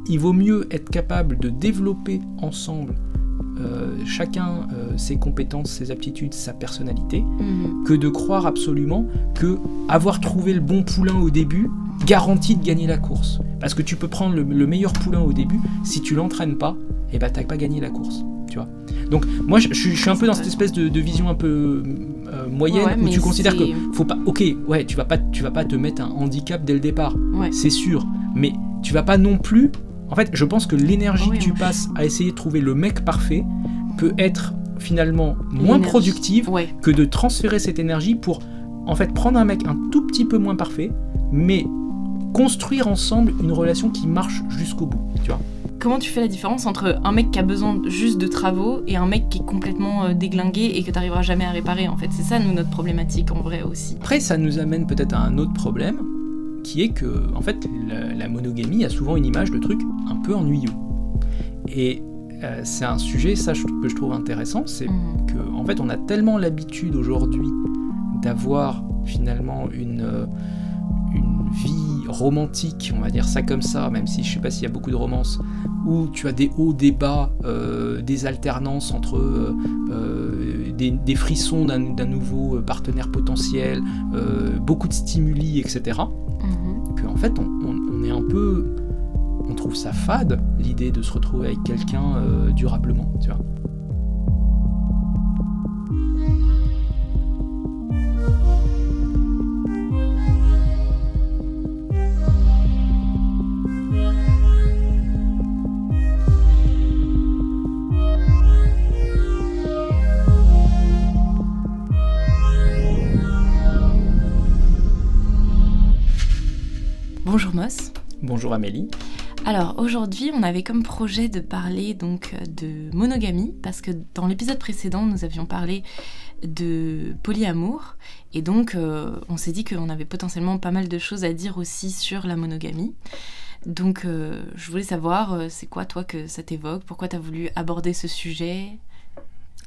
il vaut mieux être capable de développer ensemble chacun ses compétences, ses aptitudes, sa personnalité, que de croire absolument que avoir trouvé le bon poulain au début garantit de gagner la course. Parce que tu peux prendre le meilleur poulain au début, si tu l'entraînes pas, et ben t'as pas gagné la course, tu vois. Donc moi je suis un peu dans cette espèce de vision un peu moyenne, où tu considères que faut pas, ok, ouais, tu vas pas te mettre un handicap dès le départ, c'est sûr, mais tu vas pas non plus. En fait, je pense que l'énergie que tu passes à essayer de trouver le mec parfait peut être finalement moins productive que de transférer cette énergie pour en fait prendre un mec un tout petit peu moins parfait, mais construire ensemble une relation qui marche jusqu'au bout, tu vois. Comment tu fais la différence entre un mec qui a besoin juste de travaux et un mec qui est complètement déglingué et que tu n'arriveras jamais à réparer, en fait? C'est ça, nous, notre problématique, en vrai, aussi. Après, ça nous amène peut-être à un autre problème, qui est que, en fait, la monogamie a souvent une image de truc un peu ennuyeux. Et c'est un sujet, ça, que je trouve intéressant, c'est que, en fait, on a tellement l'habitude aujourd'hui d'avoir, finalement, une vie romantique, on va dire ça comme ça, même si je sais pas s'il y a beaucoup de romances, où tu as des hauts, des bas, des alternances entre des frissons d'un nouveau partenaire potentiel, beaucoup de stimuli, etc. Que en fait on est un peu, on trouve ça fade, l'idée de se retrouver avec quelqu'un durablement, tu vois. Bonjour Moss. Bonjour Amélie. Alors aujourd'hui, on avait comme projet de parler donc de monogamie, parce que dans l'épisode précédent, nous avions parlé de polyamour, et donc on s'est dit qu'on avait potentiellement pas mal de choses à dire aussi sur la monogamie. Donc je voulais savoir, c'est quoi toi que ça t'évoque? Pourquoi t'as voulu aborder ce sujet?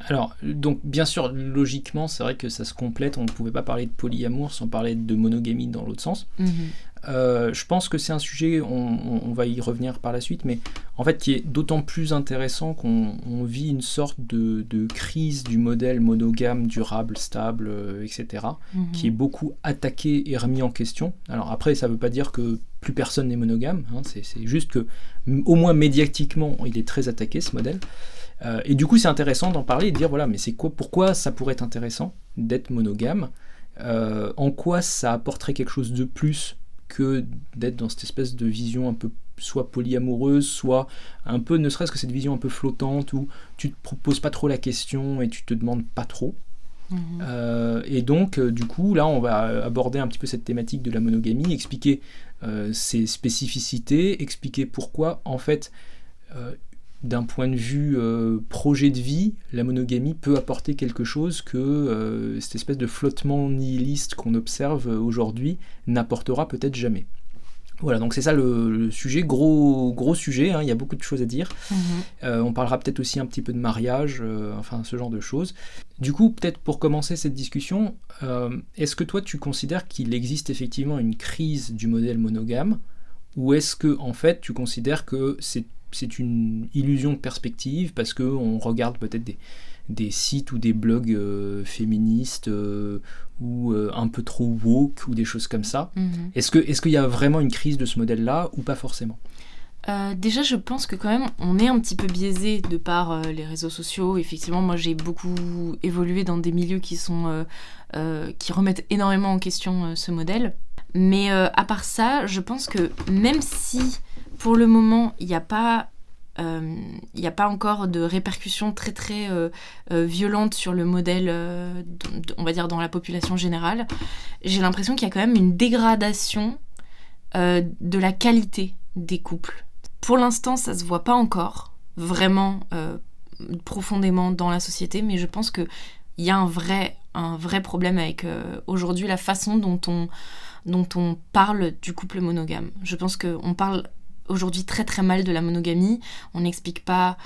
Alors, donc bien sûr, logiquement, c'est vrai que ça se complète, on ne pouvait pas parler de polyamour sans parler de monogamie dans l'autre sens. Je pense que c'est un sujet, on va y revenir par la suite, mais en fait qui est d'autant plus intéressant qu'on vit une sorte de crise du modèle monogame, durable, stable, etc., qui est beaucoup attaqué et remis en question. Alors après, ça ne veut pas dire que plus personne n'est monogame, hein, c'est juste que, au moins médiatiquement, il est très attaqué ce modèle. Et du coup, c'est intéressant d'en parler et de dire, voilà, mais c'est quoi, pourquoi ça pourrait être intéressant d'être monogame, en quoi ça apporterait quelque chose de plus que d'être dans cette espèce de vision un peu soit polyamoureuse, soit un peu, ne serait-ce que cette vision un peu flottante où tu te poses pas trop la question et tu te demandes pas trop. Et donc, du coup, là, on va aborder un petit peu cette thématique de la monogamie, expliquer ses spécificités, expliquer pourquoi, en fait, d'un point de vue projet de vie, la monogamie peut apporter quelque chose que cette espèce de flottement nihiliste qu'on observe aujourd'hui n'apportera peut-être jamais. Voilà, donc c'est ça le sujet, gros sujet, hein, il y a beaucoup de choses à dire. On parlera peut-être aussi un petit peu de mariage, enfin ce genre de choses. Du coup, peut-être pour commencer cette discussion, est-ce que toi tu considères qu'il existe effectivement une crise du modèle monogame, ou est-ce que en fait tu considères que c'est une illusion de perspective parce qu'on regarde peut-être des sites ou des blogs féministes ou un peu trop woke ou des choses comme ça. Est-ce qu'il y a vraiment une crise de ce modèle-là ou pas forcément? Déjà, je pense que quand même, on est un petit peu biaisé de par les réseaux sociaux. Effectivement, moi, j'ai beaucoup évolué dans des milieux qui remettent énormément en question ce modèle. Mais à part ça, je pense que même si pour le moment, il n'y a pas encore de répercussions très très violentes sur le modèle, on va dire dans la population générale, j'ai l'impression qu'il y a quand même une dégradation de la qualité des couples. Pour l'instant, ça ne se voit pas encore vraiment profondément dans la société, mais je pense qu'il y a un vrai problème avec aujourd'hui la façon dont on parle du couple monogame. Je pense qu'on parle aujourd'hui très très mal de la monogamie, on n'explique pas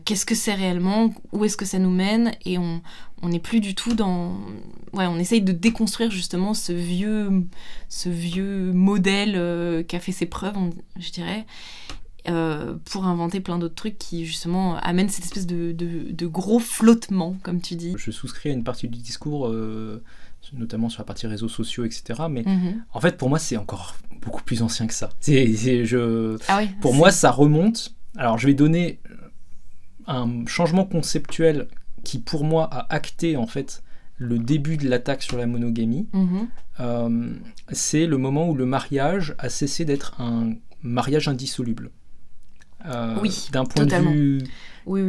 qu'est-ce que c'est réellement, où est-ce que ça nous mène, et on n'est plus du tout dans... Ouais, on essaye de déconstruire justement ce vieux modèle qui a fait ses preuves, je dirais. pour inventer plein d'autres trucs qui justement amènent cette espèce de gros flottement, comme tu dis. Je souscris à une partie du discours, notamment sur la partie réseaux sociaux, etc. Mais en fait, pour moi, c'est encore beaucoup plus ancien que ça. Pour moi, ça remonte. Alors, je vais donner un changement conceptuel qui, pour moi, a acté en fait le début de l'attaque sur la monogamie. C'est le moment où le mariage a cessé d'être un mariage indissoluble. D'un point de vue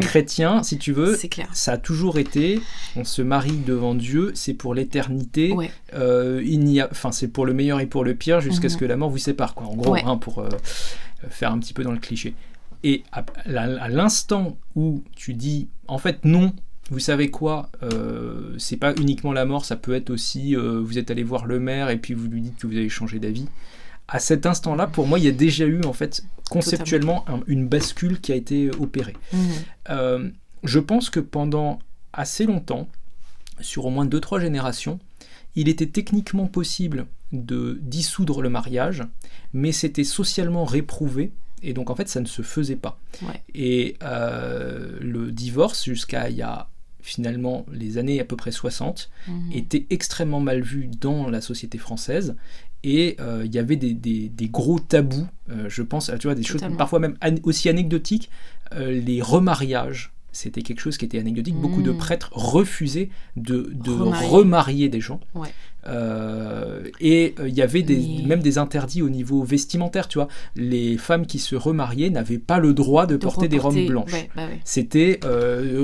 chrétien, si tu veux, ça a toujours été, on se marie devant Dieu, c'est pour l'éternité, c'est pour le meilleur et pour le pire, jusqu'à ce que la mort vous sépare, quoi. En gros, pour faire un petit peu dans le cliché. Et à l'instant où tu dis, en fait, non, vous savez quoi, c'est pas uniquement la mort, ça peut être aussi, vous êtes allé voir le maire et puis vous lui dites que vous avez changé d'avis. À cet instant-là, pour moi, il y a déjà eu, en fait, conceptuellement, une bascule qui a été opérée. Je pense que pendant assez longtemps, sur au moins 2-3 générations, il était techniquement possible de dissoudre le mariage, mais c'était socialement réprouvé, et donc, en fait, ça ne se faisait pas. Et le divorce, jusqu'à il y a finalement les années à peu près 60, était extrêmement mal vu dans la société française. Et il y avait des gros tabous, je pense, tu vois, des choses parfois même aussi anecdotiques. Les remariages, c'était quelque chose qui était anecdotique. Beaucoup de prêtres refusaient de remarier des gens. Et il y avait même des interdits au niveau vestimentaire, tu vois. Les femmes qui se remariaient n'avaient pas le droit de porter des robes blanches. C'était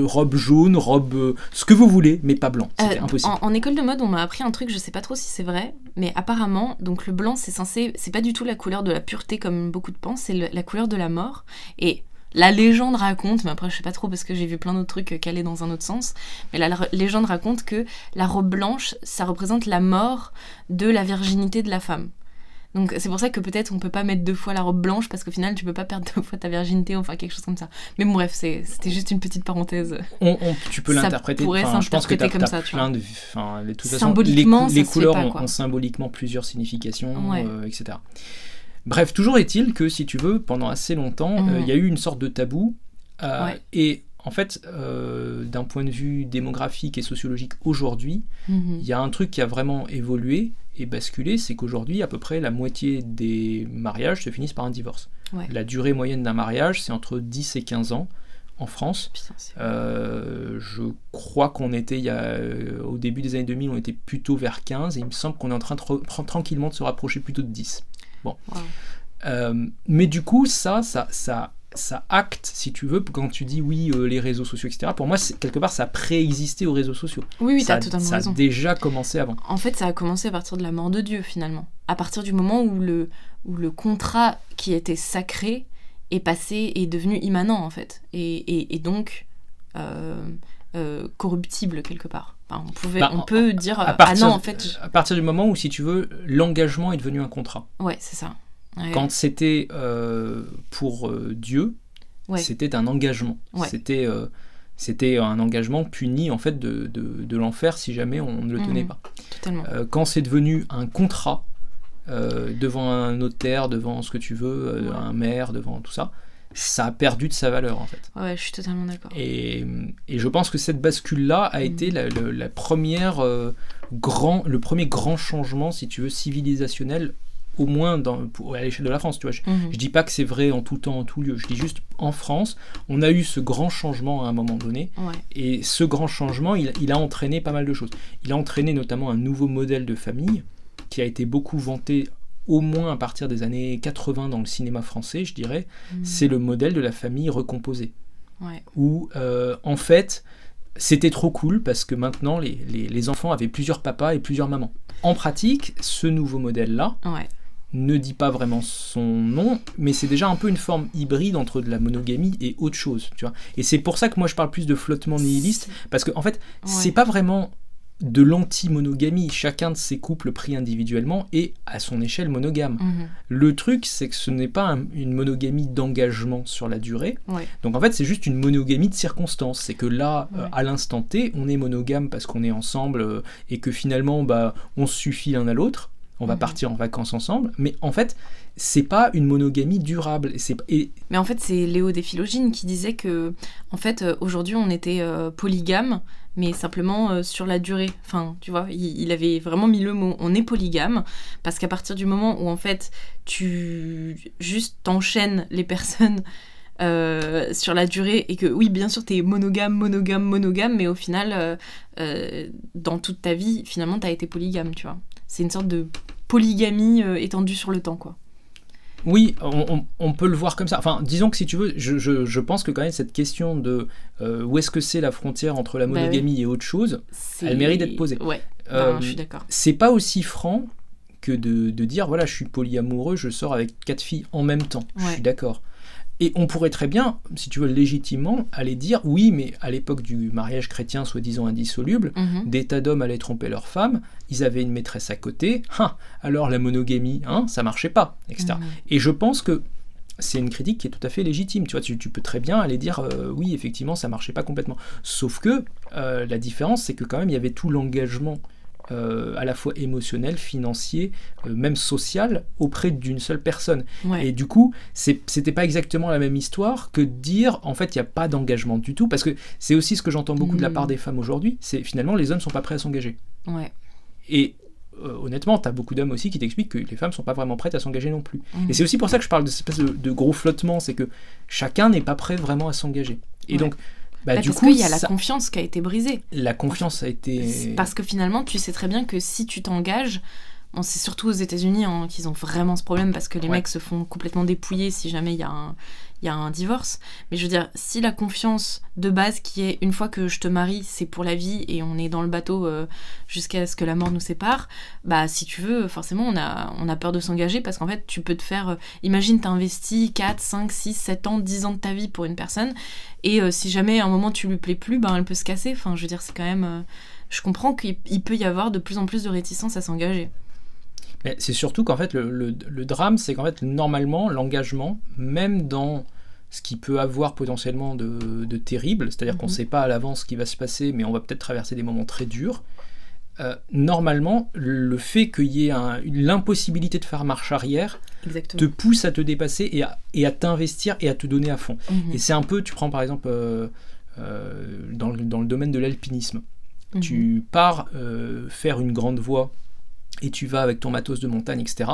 robe jaune, robe ce que vous voulez, mais pas blanc. C'était impossible. En école de mode, on m'a appris un truc, je sais pas trop si c'est vrai, mais apparemment, donc le blanc, c'est pas du tout la couleur de la pureté comme beaucoup de pensent, c'est la couleur de la mort. Et la légende raconte, mais après je sais pas trop parce que j'ai vu plein d'autres trucs calés dans un autre sens, mais la légende raconte que la robe blanche, ça représente la mort de la virginité de la femme. Donc c'est pour ça que peut-être on peut pas mettre 2 fois la robe blanche, parce qu'au final tu peux pas perdre 2 fois ta virginité, enfin quelque chose comme ça. Mais bon, bref, c'était juste une petite parenthèse. Tu peux l'interpréter. Ça pourrait s'interpréter je pense que comme ça, tu vois. De toute façon, symboliquement, les couleurs ont symboliquement plusieurs significations, etc. Bref, toujours est-il que, si tu veux, pendant assez longtemps, il y a eu une sorte de tabou. Et en fait, d'un point de vue démographique et sociologique aujourd'hui, il y a un truc qui a vraiment évolué et basculé, c'est qu'aujourd'hui, à peu près la moitié des mariages se finissent par un divorce. La durée moyenne d'un mariage, c'est entre 10 et 15 ans en France. Je crois qu'on était, au début des années 2000, on était plutôt vers 15, et il me semble qu'on est en train tranquillement de se rapprocher plutôt de 10. Bon. Mais du coup, ça acte, si tu veux, quand tu dis les réseaux sociaux, etc. Pour moi, quelque part, ça a préexisté aux réseaux sociaux. Oui, t'as totalement raison. Ça a déjà commencé avant. En fait, ça a commencé à partir de la mort de Dieu, finalement. À partir du moment où le contrat qui était sacré est devenu immanent, en fait. Et donc corruptible, quelque part. Enfin, on peut dire non, en fait... À partir du moment où, si tu veux, l'engagement est devenu un contrat. Ouais, c'est ça. Ouais. Quand c'était pour Dieu, c'était un engagement. C'était un engagement puni, en fait, de l'enfer si jamais on ne le tenait pas. Totalement. Quand c'est devenu un contrat, devant un notaire, devant ce que tu veux, un maire, devant tout ça, ça a perdu de sa valeur, en fait. Ouais, je suis totalement d'accord. Et je pense que cette bascule-là a été la première, le premier grand changement, si tu veux, civilisationnel, au moins à l'échelle de la France, tu vois. Je dis pas que c'est vrai en tout temps, en tout lieu. Je dis juste, en France, on a eu ce grand changement à un moment donné. Et ce grand changement, il a entraîné pas mal de choses. Il a entraîné notamment un nouveau modèle de famille qui a été beaucoup vanté, au moins à partir des années 80 dans le cinéma français, je dirais. C'est le modèle de la famille recomposée. Où, en fait, c'était trop cool parce que maintenant, les enfants avaient plusieurs papas et plusieurs mamans. En pratique, ce nouveau modèle-là ne dit pas vraiment son nom, mais c'est déjà un peu une forme hybride entre de la monogamie et autre chose, tu vois. Et c'est pour ça que moi je parle plus de flottement nihiliste, parce qu'en fait, c'est pas vraiment de l'anti-monogamie. Chacun de ces couples pris individuellement est à son échelle monogame. Le truc, c'est que ce n'est pas une monogamie d'engagement sur la durée. Donc en fait, c'est juste une monogamie de circonstances. C'est que là, à l'instant T, on est monogame parce qu'on est ensemble et que finalement, on se suffit l'un à l'autre. on va partir en vacances ensemble, mais en fait, c'est pas une monogamie durable. Mais en fait, c'est Léo Desphilogine qui disait que, en fait, aujourd'hui, on était polygame, mais simplement sur la durée. Enfin, tu vois, il avait vraiment mis le mot, on est polygame, parce qu'à partir du moment où, en fait, tu juste t'enchaînes les personnes sur la durée, et que, oui, bien sûr, t'es monogame, mais au final, dans toute ta vie, finalement, t'as été polygame, tu vois. C'est une sorte de polygamie étendue sur le temps, quoi. Oui, on peut le voir comme ça. Enfin, disons que si tu veux, je pense que quand même cette question de où est-ce que c'est la frontière entre la monogamie et autre chose, elle mérite d'être posée. Ouais, je suis d'accord. C'est pas aussi franc que de dire, voilà, je suis polyamoureux, je sors avec 4 filles en même temps. Je suis d'accord. Et on pourrait très bien, si tu veux, légitimement, aller dire, oui, mais à l'époque du mariage chrétien soi-disant indissoluble, des tas d'hommes allaient tromper leurs femmes, ils avaient une maîtresse à côté, alors la monogamie, ça marchait pas, etc. Et je pense que c'est une critique qui est tout à fait légitime. Tu vois, tu peux très bien aller dire, oui, effectivement, ça marchait pas complètement. Sauf que la différence, c'est que quand même, il y avait tout l'engagement à la fois émotionnel, financier, même social, auprès d'une seule personne. Et du coup, c'était pas exactement la même histoire que de dire, en fait, il n'y a pas d'engagement du tout, parce que c'est aussi ce que j'entends beaucoup de la part des femmes aujourd'hui, c'est finalement, les hommes sont pas prêts à s'engager. Et honnêtement, t'as beaucoup d'hommes aussi qui t'expliquent que les femmes sont pas vraiment prêtes à s'engager non plus. Et c'est aussi pour ça que je parle de cette espèce de gros flottement, c'est que chacun n'est pas prêt vraiment à s'engager. Et donc, du parce coup, qu'il y a la confiance qui a été brisée. La confiance a été... Parce que finalement, tu sais très bien que si tu t'engages, c'est surtout aux États-Unis qu'ils ont vraiment ce problème, parce que les mecs se font complètement dépouiller si jamais il y a un divorce. Mais je veux dire, si la confiance de base qui est, une fois que je te marie, c'est pour la vie et on est dans le bateau jusqu'à ce que la mort nous sépare, si tu veux, forcément on a peur de s'engager, parce qu'en fait tu peux te faire... imagine, t'as investi 4, 5, 6, 7 ans, 10 ans de ta vie pour une personne, et si jamais à un moment tu lui plais plus, elle peut se casser. Enfin, je veux dire, c'est quand même... je comprends qu'il peut y avoir de plus en plus de réticence à s'engager. Mais c'est surtout qu'en fait, le drame, c'est qu'en fait, normalement, l'engagement, même dans ce qui peut avoir potentiellement de terrible, c'est-à-dire qu'on ne sait pas à l'avance ce qui va se passer, mais on va peut-être traverser des moments très durs, normalement, le fait qu'il y ait l'impossibilité de faire marche arrière te pousse à te dépasser et à t'investir et à te donner à fond. Et c'est un peu, tu prends par exemple dans le domaine de l'alpinisme, tu pars faire une grande voie et tu vas avec ton matos de montagne, etc.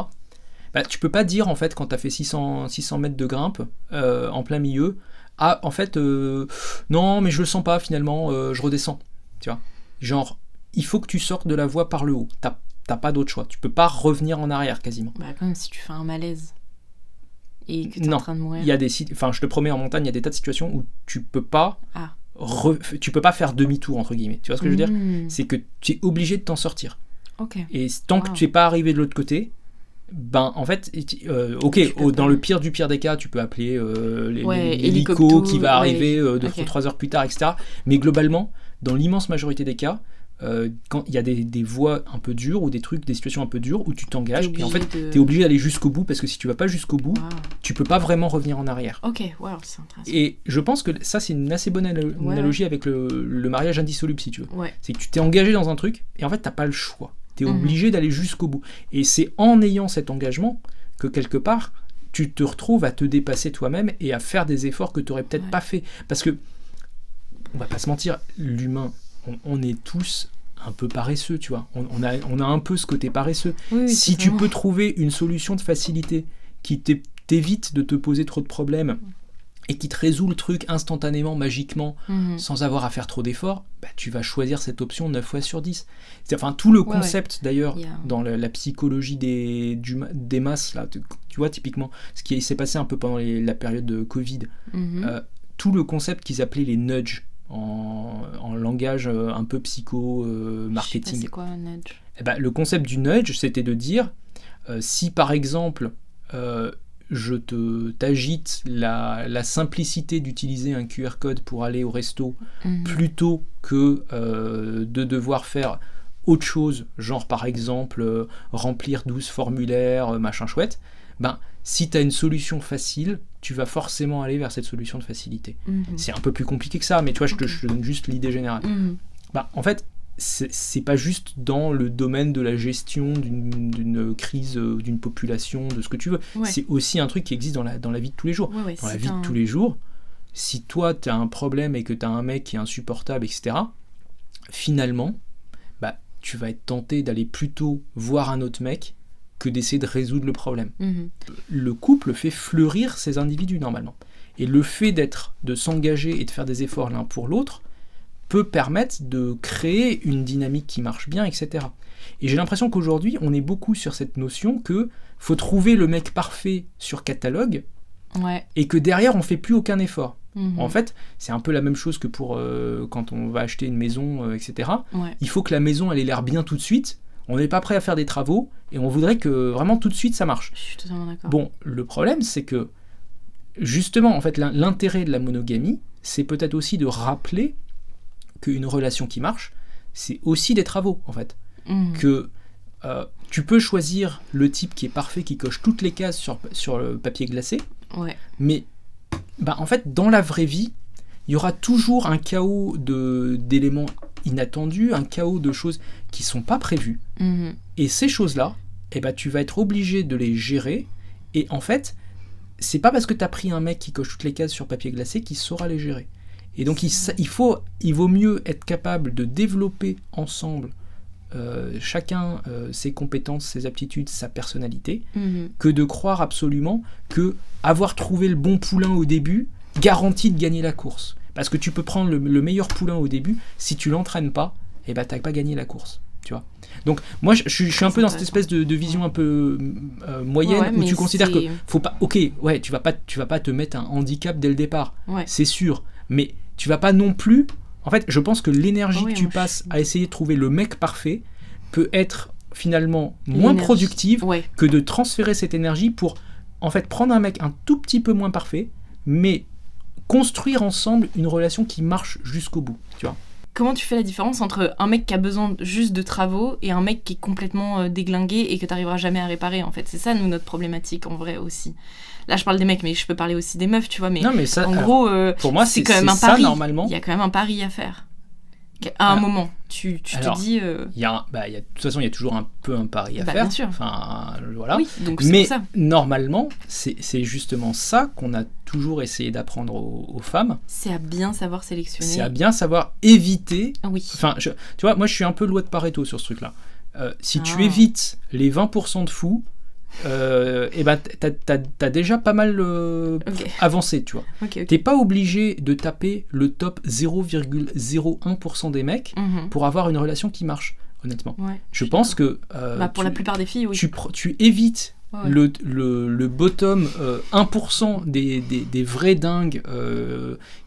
Tu peux pas dire, en fait, quand tu as fait 600 mètres de grimpe en plein milieu, en fait, non, mais je le sens pas, finalement, je redescends. Tu vois, genre, il faut que tu sortes de la voie par le haut. T'as pas d'autre choix. Tu peux pas revenir en arrière, quasiment. Quand même, si tu fais un malaise et que t'es en train de mourir. Il y a je te promets, en montagne, il y a des tas de situations où tu peux pas... tu peux pas faire demi-tour, entre guillemets. Tu vois ce que je veux dire ? C'est que tu es obligé de t'en sortir. Et tant que tu n'es pas arrivé de l'autre côté, en fait, dans le pire du pire des cas, tu peux appeler l'hélico qui va arriver 2-3 heures plus tard, etc. Mais globalement, dans l'immense majorité des cas, quand il y a des voies un peu dures ou des situations un peu dures où tu t'engages, et en fait, tu es obligé d'aller jusqu'au bout, parce que si tu vas pas jusqu'au bout, tu peux pas vraiment revenir en arrière. C'est intéressant. Et je pense que ça, c'est une assez bonne analogie avec le mariage indissoluble, si tu veux. C'est que tu t'es engagé dans un truc, et en fait, t'as pas le choix. Tu es obligé d'aller jusqu'au bout. Et c'est en ayant cet engagement que, quelque part, tu te retrouves à te dépasser toi-même et à faire des efforts que tu n'aurais peut-être pas fait. Parce que, on va pas se mentir, l'humain, on est tous un peu paresseux, tu vois. On a un peu ce côté paresseux. Si tu peux trouver une solution de facilité qui t'évite de te poser trop de problèmes et qui te résout le truc instantanément, magiquement, sans avoir à faire trop d'efforts, tu vas choisir cette option 9 fois sur 10. Enfin, tout le concept, d'ailleurs, dans la psychologie des masses, là, tu vois, typiquement, ce qui s'est passé un peu pendant la période de Covid, tout le concept qu'ils appelaient les nudges, en langage un peu psycho-marketing. C'est quoi un nudge ? Le concept du nudge, c'était de dire, si par exemple... je t'agite la simplicité d'utiliser un QR code pour aller au resto plutôt que de devoir faire autre chose, genre par exemple remplir 12 formulaires, machin chouette, si tu as une solution facile, tu vas forcément aller vers cette solution de facilité. C'est un peu plus compliqué que ça, mais tu vois, je te donne juste l'idée générale. En fait, c'est pas juste dans le domaine de la gestion d'une crise, d'une population, de ce que tu veux. Ouais. C'est aussi un truc qui existe dans la vie de tous les jours. Ouais, dans la vie de tous les jours, si toi, tu as un problème et que tu as un mec qui est insupportable, etc., finalement, tu vas être tenté d'aller plutôt voir un autre mec que d'essayer de résoudre le problème. Le couple fait fleurir ces individus, normalement. Et le fait de s'engager et de faire des efforts l'un pour l'autre peut permettre de créer une dynamique qui marche bien, etc. Et j'ai l'impression qu'aujourd'hui, on est beaucoup sur cette notion que faut trouver le mec parfait sur catalogue, et que derrière, on fait plus aucun effort. En fait, c'est un peu la même chose que pour quand on va acheter une maison, etc. Il faut que la maison elle ait l'air bien tout de suite. On n'est pas prêt à faire des travaux et on voudrait que vraiment tout de suite ça marche. Je suis totalement d'accord. Bon, le problème c'est que justement, en fait, l'intérêt de la monogamie, c'est peut-être aussi de rappeler qu'une relation qui marche, c'est aussi des travaux, en fait. Que tu peux choisir le type qui est parfait, qui coche toutes les cases sur le papier glacé, mais en fait, dans la vraie vie, il y aura toujours un chaos d'éléments inattendus, un chaos de choses qui ne sont pas prévues. Et ces choses-là, tu vas être obligé de les gérer. Et en fait, c'est pas parce que tu as pris un mec qui coche toutes les cases sur papier glacé qu'il saura les gérer. Et donc, il vaut mieux être capable de développer ensemble chacun ses compétences, ses aptitudes, sa personnalité, que de croire absolument que avoir trouvé le bon poulain au début garantit de gagner la course. Parce que tu peux prendre le meilleur poulain au début, si tu l'entraînes pas, t'as pas gagné la course. Tu vois. Donc moi je suis un peu dans cette espèce de vision un peu moyenne où tu considères que faut pas. Ok, tu vas pas te mettre un handicap dès le départ, c'est sûr, mais tu vas pas non plus. En fait, je pense que l'énergie que tu passes à essayer de trouver le mec parfait peut être finalement moins productive que de transférer cette énergie pour en fait prendre un mec un tout petit peu moins parfait, mais construire ensemble une relation qui marche jusqu'au bout, tu vois. Comment tu fais la différence entre un mec qui a besoin juste de travaux et un mec qui est complètement déglingué et que tu n'arriveras jamais à réparer, en fait? C'est ça, notre problématique, en vrai, aussi. Là, je parle des mecs, mais je peux parler aussi des meufs, tu vois. Mais, ça, en gros, pour moi, c'est quand même un pari. Normalement. Il y a quand même un pari à faire. À un moment, tu te dis... de toute façon, il y a toujours un peu un pari à faire. Bien sûr. Enfin, voilà. Oui, donc c'est mais pour ça. Normalement, c'est justement ça qu'on a toujours essayé d'apprendre aux femmes. C'est à bien savoir sélectionner. C'est à bien savoir éviter. Oui. Enfin, tu vois, moi, je suis un peu loi de Pareto sur ce truc-là. Si tu évites les 20% de fous, t'as déjà pas mal avancé, tu vois. T'es pas obligé de taper le top 0,01% des mecs pour avoir une relation qui marche, honnêtement. Je pense que pour la plupart des filles, oui. Tu évites le bottom 1% des vrais dingues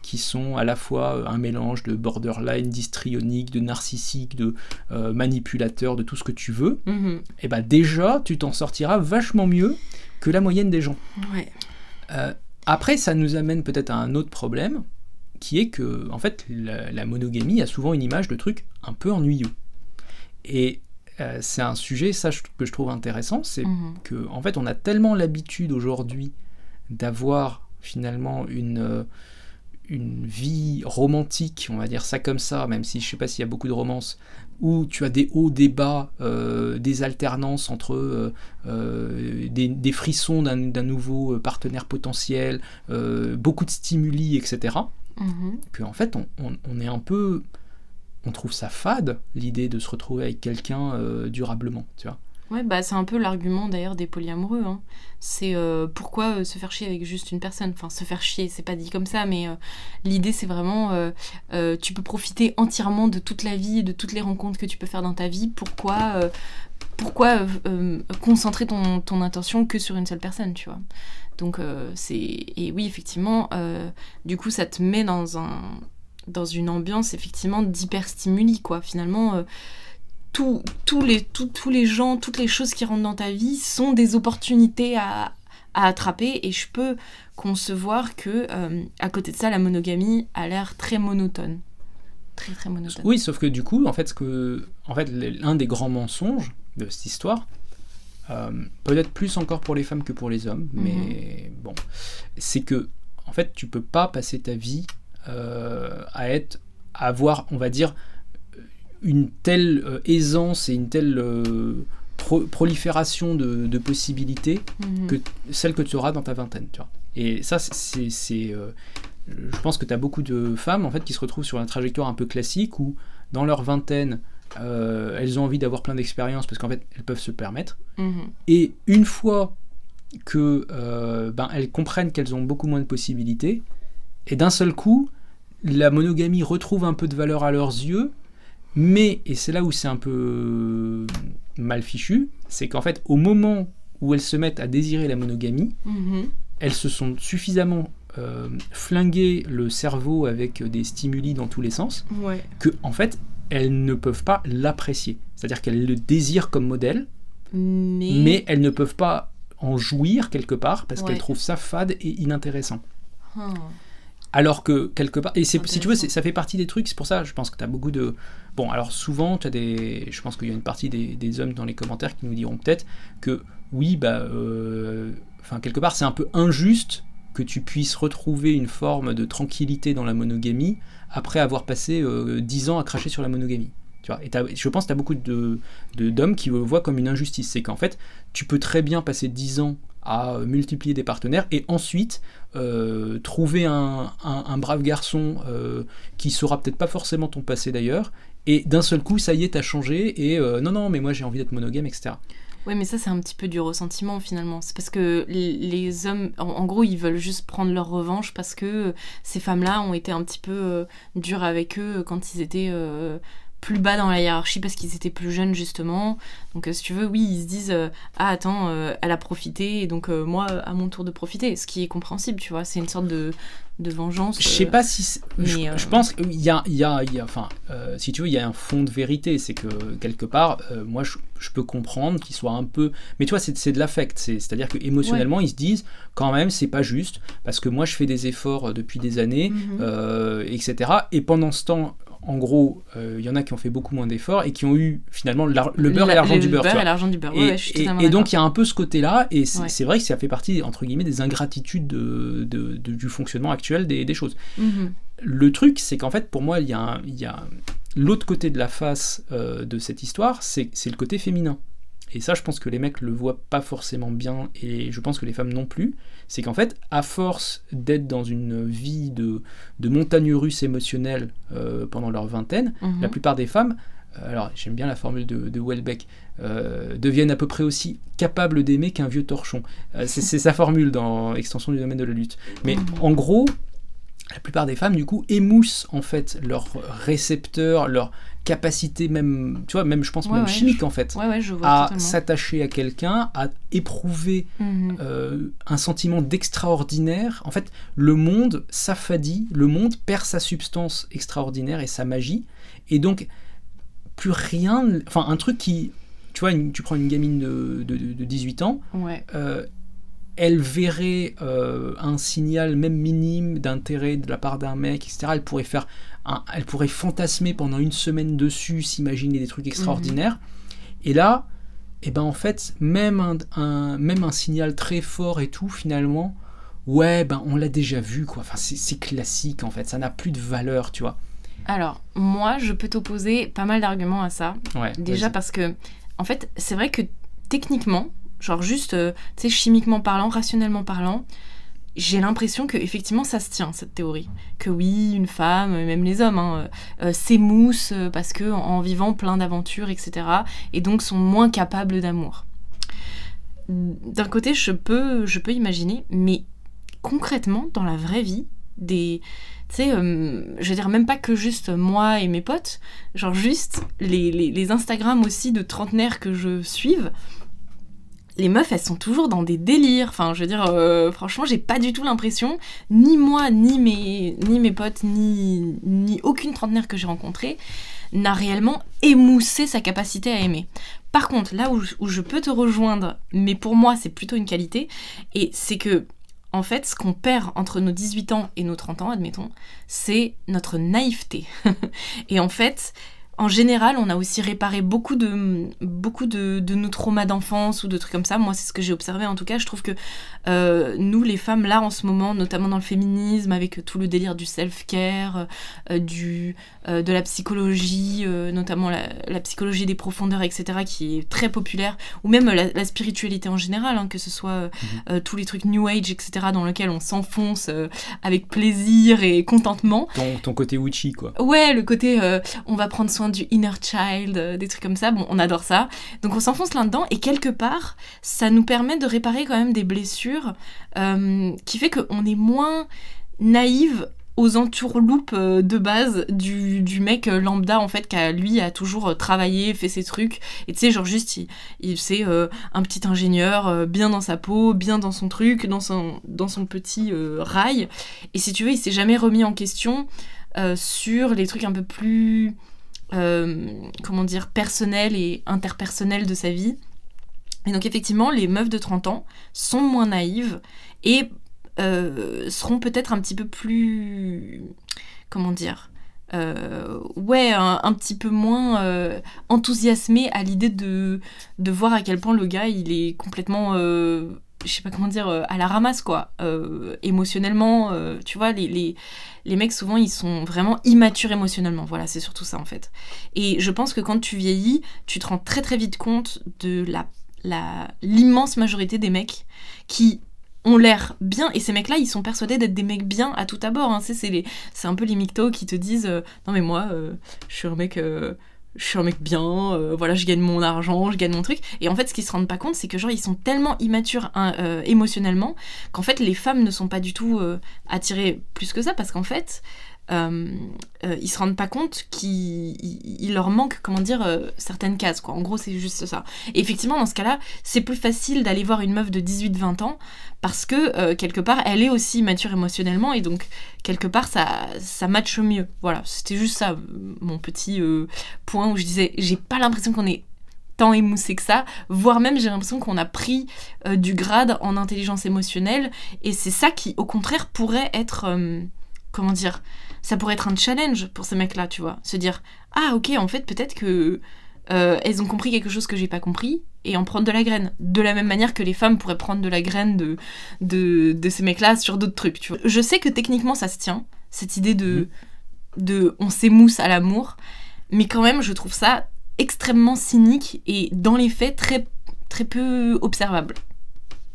qui sont à la fois un mélange de borderline, d'histrionique, de narcissique, de manipulateur, de tout ce que tu veux. Et déjà, tu t'en sortiras vachement mieux que la moyenne des gens. Après, ça nous amène peut-être à un autre problème, qui est que, en fait, la monogamie a souvent une image de truc un peu ennuyeux. Et c'est un sujet que je trouve intéressant, c'est que en fait on a tellement l'habitude aujourd'hui d'avoir finalement une vie romantique, on va dire ça comme ça, même si je sais pas s'il y a beaucoup de romances, où tu as des hauts, des bas, des alternances entre des frissons d'un nouveau partenaire potentiel, beaucoup de stimuli, etc. Que en fait on est un peu... On trouve ça fade, l'idée de se retrouver avec quelqu'un durablement, tu vois. Ouais, c'est un peu l'argument d'ailleurs des polyamoureux. Hein. C'est pourquoi se faire chier avec juste une personne. Enfin, se faire chier, c'est pas dit comme ça, mais l'idée c'est vraiment tu peux profiter entièrement de toute la vie, de toutes les rencontres que tu peux faire dans ta vie. Pourquoi concentrer ton attention que sur une seule personne, tu vois. Donc et oui, effectivement, du coup ça te met dans une ambiance effectivement d'hyperstimuli, quoi. Finalement, tous les gens, toutes les choses qui rentrent dans ta vie sont des opportunités à attraper, et je peux concevoir que à côté de ça, la monogamie a l'air très monotone. Très très monotone. Oui, sauf que du coup, en fait, l'un des grands mensonges de cette histoire, peut-être plus encore pour les femmes que pour les hommes, mais bon, c'est que en fait, tu peux pas passer ta vie à avoir, on va dire, une telle aisance et une telle prolifération de possibilités que celle que tu auras dans ta vingtaine, tu vois. Et ça, je pense que tu as beaucoup de femmes en fait, qui se retrouvent sur une trajectoire un peu classique où, dans leur vingtaine, elles ont envie d'avoir plein d'expériences parce qu'en fait, elles peuvent se le permettre. Et une fois que elles comprennent qu'elles ont beaucoup moins de possibilités, et d'un seul coup, la monogamie retrouve un peu de valeur à leurs yeux, mais, et c'est là où c'est un peu mal fichu, c'est qu'en fait, au moment où elles se mettent à désirer la monogamie, elles se sont suffisamment flinguer le cerveau avec des stimuli dans tous les sens, que en fait elles ne peuvent pas l'apprécier. C'est-à-dire qu'elles le désirent comme modèle, mais elles ne peuvent pas en jouir quelque part parce qu'elles trouvent ça fade et inintéressant. Alors que quelque part, et si tu veux, ça fait partie des trucs, c'est pour ça je pense que tu as beaucoup de... Bon, alors souvent, je pense qu'il y a une partie des hommes dans les commentaires qui nous diront peut-être que oui, quelque part c'est un peu injuste que tu puisses retrouver une forme de tranquillité dans la monogamie après avoir passé 10 ans à cracher sur la monogamie. Tu vois, et je pense que tu as beaucoup d'hommes qui le voient comme une injustice. C'est qu'en fait, tu peux très bien passer 10 ans à multiplier des partenaires et ensuite trouver un brave garçon qui saura peut-être pas forcément ton passé d'ailleurs, et d'un seul coup, ça y est, t'as changé, et non, mais moi j'ai envie d'être monogame, etc. Ouais, mais ça, c'est un petit peu du ressentiment, finalement. C'est parce que les hommes, en gros, ils veulent juste prendre leur revanche parce que ces femmes-là ont été un petit peu dures avec eux quand ils étaient plus bas dans la hiérarchie parce qu'ils étaient plus jeunes, justement. Donc, si tu veux, oui, ils se disent « Ah, attends, elle a profité, et donc moi, à mon tour de profiter », ce qui est compréhensible, tu vois. C'est une sorte de vengeance. Je sais pas si... Je pense qu'il y a si tu veux, il y a un fond de vérité. C'est que, quelque part, moi, je peux comprendre qu'ils soient un peu... Mais tu vois, c'est de l'affect. C'est-à-dire qu'émotionnellement, ils se disent, quand même, c'est pas juste, parce que moi, je fais des efforts depuis des années, etc. Et pendant ce temps... En gros, il y en a qui ont fait beaucoup moins d'efforts et qui ont eu finalement le beurre et l'argent du beurre. Et l'argent du beurre, je suis totalement d'accord. Et donc il y a un peu ce côté-là, et c'est vrai que ça fait partie, entre guillemets, des ingratitudes du fonctionnement actuel des choses. Le truc, c'est qu'en fait, pour moi, il y a l'autre côté de la face de cette histoire, c'est le côté féminin. Et ça, je pense que les mecs le voient pas forcément bien, et je pense que les femmes non plus. C'est qu'en fait, à force d'être dans une vie de montagne russe émotionnelle pendant leur vingtaine, la plupart des femmes, alors j'aime bien la formule de Houellebecq, deviennent à peu près aussi capables d'aimer qu'un vieux torchon. C'est sa formule dans Extension du domaine de la lutte. Mais en gros, la plupart des femmes, du coup, émoussent en fait leurs récepteurs, leur capacité même, tu vois, même je pense chimique en fait, je vois à totalement. s'attacher à quelqu'un, à éprouver un sentiment d'extraordinaire. En fait, le monde s'affadit, le monde perd sa substance extraordinaire et sa magie, et donc plus rien, enfin un truc qui, tu vois, tu prends une gamine de 18 ans, elle verrait un signal même minime d'intérêt de la part d'un mec, etc. Elle pourrait fantasmer pendant une semaine dessus, s'imaginer des trucs extraordinaires. Et là, en fait, même un signal très fort et tout, finalement, on l'a déjà vu, quoi. Enfin, c'est classique, en fait. Ça n'a plus de valeur, tu vois. Alors, moi, je peux t'opposer pas mal d'arguments à ça. Déjà parce que, en fait, c'est vrai que techniquement, genre juste, tu sais, chimiquement parlant, rationnellement parlant, j'ai l'impression que effectivement ça se tient, cette théorie. Que oui, une femme, même les hommes, s'émoussent parce que en vivant plein d'aventures, etc. Et donc sont moins capables d'amour. D'un côté, je peux imaginer, mais concrètement, dans la vraie vie, tu sais, je veux dire, même pas que juste moi et mes potes, genre juste les Instagram aussi de trentenaires que je suive, les meufs, elles sont toujours dans des délires. Enfin, je veux dire, franchement, j'ai pas du tout l'impression, ni moi, ni mes potes, ni aucune trentenaire que j'ai rencontrée, n'a réellement émoussé sa capacité à aimer. Par contre, là où je peux te rejoindre, mais pour moi, c'est plutôt une qualité, et c'est que, en fait, ce qu'on perd entre nos 18 ans et nos 30 ans, admettons, c'est notre naïveté. Et en fait, en général, on a aussi réparé beaucoup de nos traumas d'enfance ou de trucs comme ça. Moi, c'est ce que j'ai observé en tout cas. Je trouve que nous, les femmes, là, en ce moment, notamment dans le féminisme, avec tout le délire du self-care, de la psychologie, notamment la psychologie des profondeurs, etc., qui est très populaire, ou même la spiritualité en général, hein, que ce soit tous les trucs New Age, etc., dans lesquels on s'enfonce avec plaisir et contentement. Ton côté witchy, quoi. Ouais, le côté on va prendre soin du inner child, des trucs comme ça, bon, on adore ça. Donc on s'enfonce là-dedans, et quelque part, ça nous permet de réparer quand même des blessures, qui fait qu'on est moins naïve aux entourloupes de base du mec lambda, en fait, qui lui a toujours travaillé, fait ses trucs, et tu sais, genre juste, il c'est un petit ingénieur, bien dans sa peau, bien dans son truc, dans son petit rail, et si tu veux, il s'est jamais remis en question sur les trucs un peu plus personnels et interpersonnels de sa vie. Et donc effectivement, les meufs de 30 ans sont moins naïves et seront peut-être un petit peu plus... un petit peu moins enthousiasmées à l'idée de voir à quel point le gars, il est complètement... à la ramasse, quoi. Émotionnellement, tu vois, les mecs, souvent, ils sont vraiment immatures émotionnellement. Voilà, c'est surtout ça, en fait. Et je pense que quand tu vieillis, tu te rends très, très vite compte de l'immense majorité des mecs qui ont l'air bien, et ces mecs-là, ils sont persuadés d'être des mecs bien à tout abord, hein. C'est un peu les mythos qui te disent non mais moi, je suis un mec bien, voilà, je gagne mon argent, je gagne mon truc. Et en fait, ce qu'ils se rendent pas compte, c'est que genre, ils sont tellement immatures émotionnellement qu'en fait, les femmes ne sont pas du tout attirées plus que ça, parce qu'en fait, ils se rendent pas compte qu'il leur manque, certaines cases, quoi. En gros, c'est juste ça. Et effectivement, dans ce cas-là, c'est plus facile d'aller voir une meuf de 18-20 ans parce que, quelque part, elle est aussi mature émotionnellement, et donc, quelque part, ça matche mieux. Voilà, c'était juste ça, mon petit point où je disais, j'ai pas l'impression qu'on est tant émoussé que ça, voire même j'ai l'impression qu'on a pris du grade en intelligence émotionnelle, et c'est ça qui, au contraire, pourrait être... ça pourrait être un challenge pour ces mecs-là, tu vois. Se dire, ah ok, en fait, peut-être que elles ont compris quelque chose que j'ai pas compris, et en prendre de la graine. De la même manière que les femmes pourraient prendre de la graine de ces mecs-là sur d'autres trucs, tu vois. Je sais que techniquement, ça se tient, cette idée de on s'émousse à l'amour, mais quand même, je trouve ça extrêmement cynique, et dans les faits, très, très peu observable.